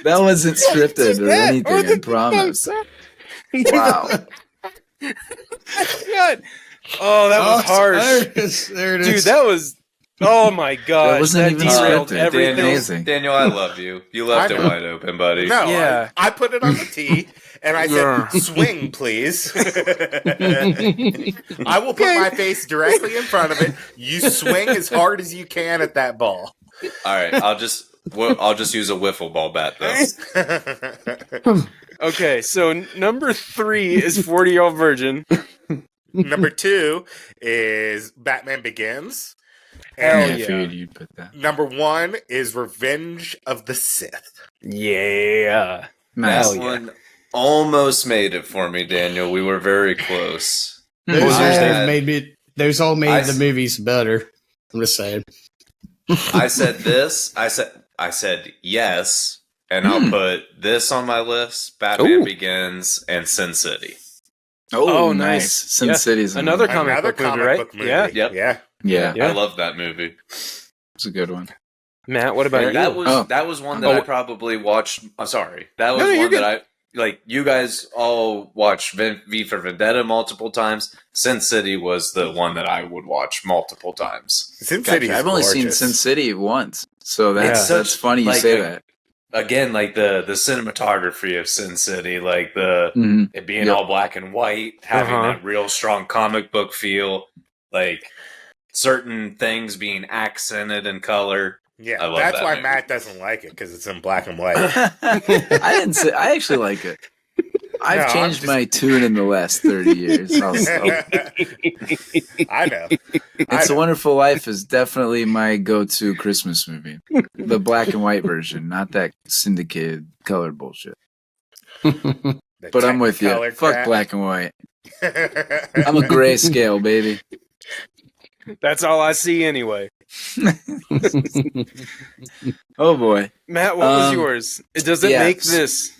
That wasn't scripted or anything, I promise. Wow. God. Oh, that was harsh. There it is. Dude, that was... Oh, my God. That wasn't even derailed scripted. everything. Amazing. Daniel, I love you. You left I it know. wide open, buddy. No, Yeah. I put it on the tee, and I Yeah. said, swing, please. I will put my face directly in front of it. You swing as hard as you can at that ball. All right, I'll just use a wiffle ball bat though. Okay, so number 3 is 40-year-old virgin. Number 2 is Batman Begins. Hell I And yeah. figured you'd put that. number 1 is Revenge of the Sith. Yeah. Nice. That one almost made it for me, Daniel. We were very close. Those I all had- made the movies better. I'm just saying. I said this. I said yes, and I'll put this on my list: Batman Ooh. Begins and Sin City. Oh, Oh, nice. nice. Sin Yeah. City's Another amazing. comic Another book movie, comic right? book movie. Yeah. Yep. Yeah. Yeah, Yeah. I love that movie. it's a good one. Matt, what about you? That was one that I probably watched. I'm sorry, that was No, you're one good. that I like. You guys all watched V for Vendetta multiple times. Sin City was the one that I would watch multiple times. Sin Gotcha. City is I've only seen gorgeous. Sin City once, so that's Yeah. that's funny you Like say a- that. Again, like the cinematography of Sin City, like the Mhm. it being Yep. all black and white, having Uh-huh. that real strong comic book feel, like certain things being accented in color. Yeah, I love that's that why movie. Matt doesn't like it, because it's in black and white. I didn't say. I actually like it. I've No, I'm changed just- my tune in the last 30 years. I know. It's a Wonderful Life is definitely my go-to Christmas movie. The black and white version, not that syndicated color bullshit. But I'm with you. Technicolor Fuck crap. black and white. I'm a grayscale, baby. That's all I see anyway. Oh boy, Matt, what was Um, yours? Does it yeah, make this?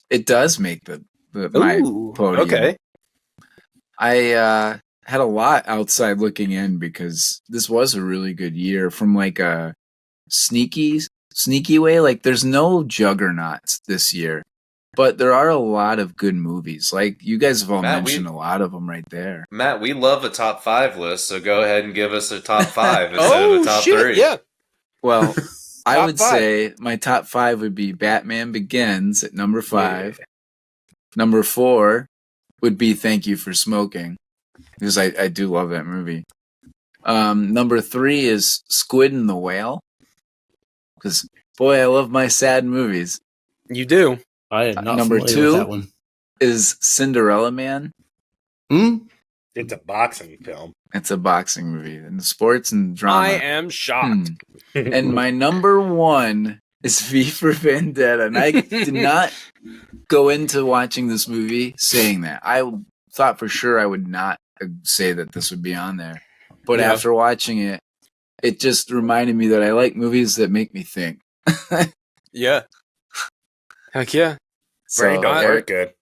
it does make my Ooh, podium. okay. I had a lot outside looking in because this was a really good year from like a sneaky way. Like there's no juggernauts this year, but there are a lot of good movies. Like you guys have all Matt, mentioned a lot of them right there. Matt, we love a top 5 list, so go ahead and give us a top 5 instead of Oh a top shit! 3. Yeah. Well, I Top would five. say my top 5 would be Batman Begins at number 5. Number 4 would be Thank You for Smoking, because I do love that movie. Number 3 is Squid and the Whale, because boy, I love my sad movies. You do. I am not Number familiar 2 with that one. is Cinderella Man. It's a boxing film. It's a boxing movie and sports and drama. I am shocked. And my number 1 is V for Vendetta. And I did not go into watching this movie saying that. I thought for sure I would not say that this would be on there. But Yeah. after watching it, it just reminded me that I like movies that make me think. Yeah. Heck yeah. So, Brain don't I- work good.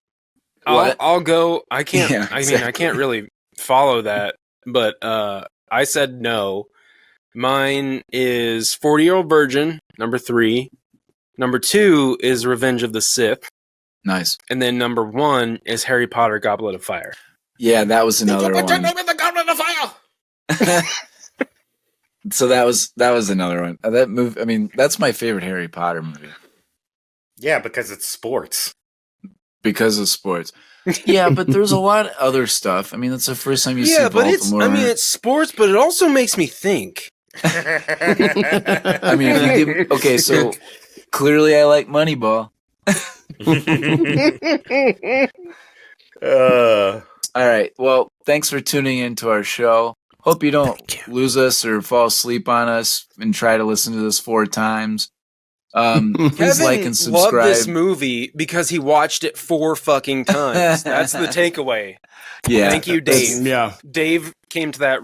What? I'll go. I can't. Yeah, I mean, I exactly. can't really follow that. But I said no. Mine is 40-year-old virgin. Number 3. Number 2 is Revenge of the Sith, nice. and then number 1 is Harry Potter: Goblet of Fire. Yeah, that was another Put your one. name in the goblet of fire! So that was another one. That movie. I mean, that's my favorite Harry Potter movie Yeah, because it's sports. because of sports. Yeah, but there's a lot of other stuff. I mean, it's the first time you see Yeah, but Baltimore. it's. I mean, it's sports, but it also makes me think. I mean, if you give, okay, so clearly I like Moneyball. All right. Well, thanks for tuning in to our show. Hope you don't lose us or fall asleep on us and try to listen to this 4 times. Please Kevin like and loved subscribe. this movie because he watched it 4 fucking times. That's the takeaway. Yeah, Thank you, Dave. Yeah. Dave came to that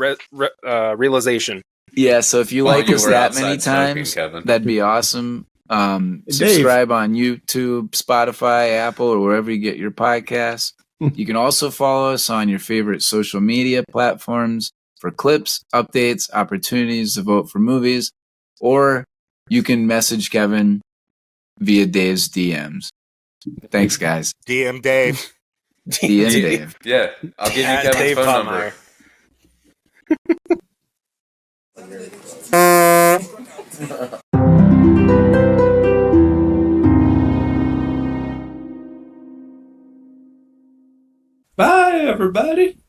realization. Yeah, so if you While like you us were that outside many smoking, times, Kevin. that'd be awesome. Subscribe on YouTube, Spotify, Apple, or wherever you get your podcasts. You can also follow us on your favorite social media platforms for clips, updates, opportunities to vote for movies, or you can message Kevin via Dave's DMs. Thanks, guys. DM Dave. DM Dave. Yeah, I'll give you At Kevin's Dave phone Pottmeyer. number. Bye, everybody.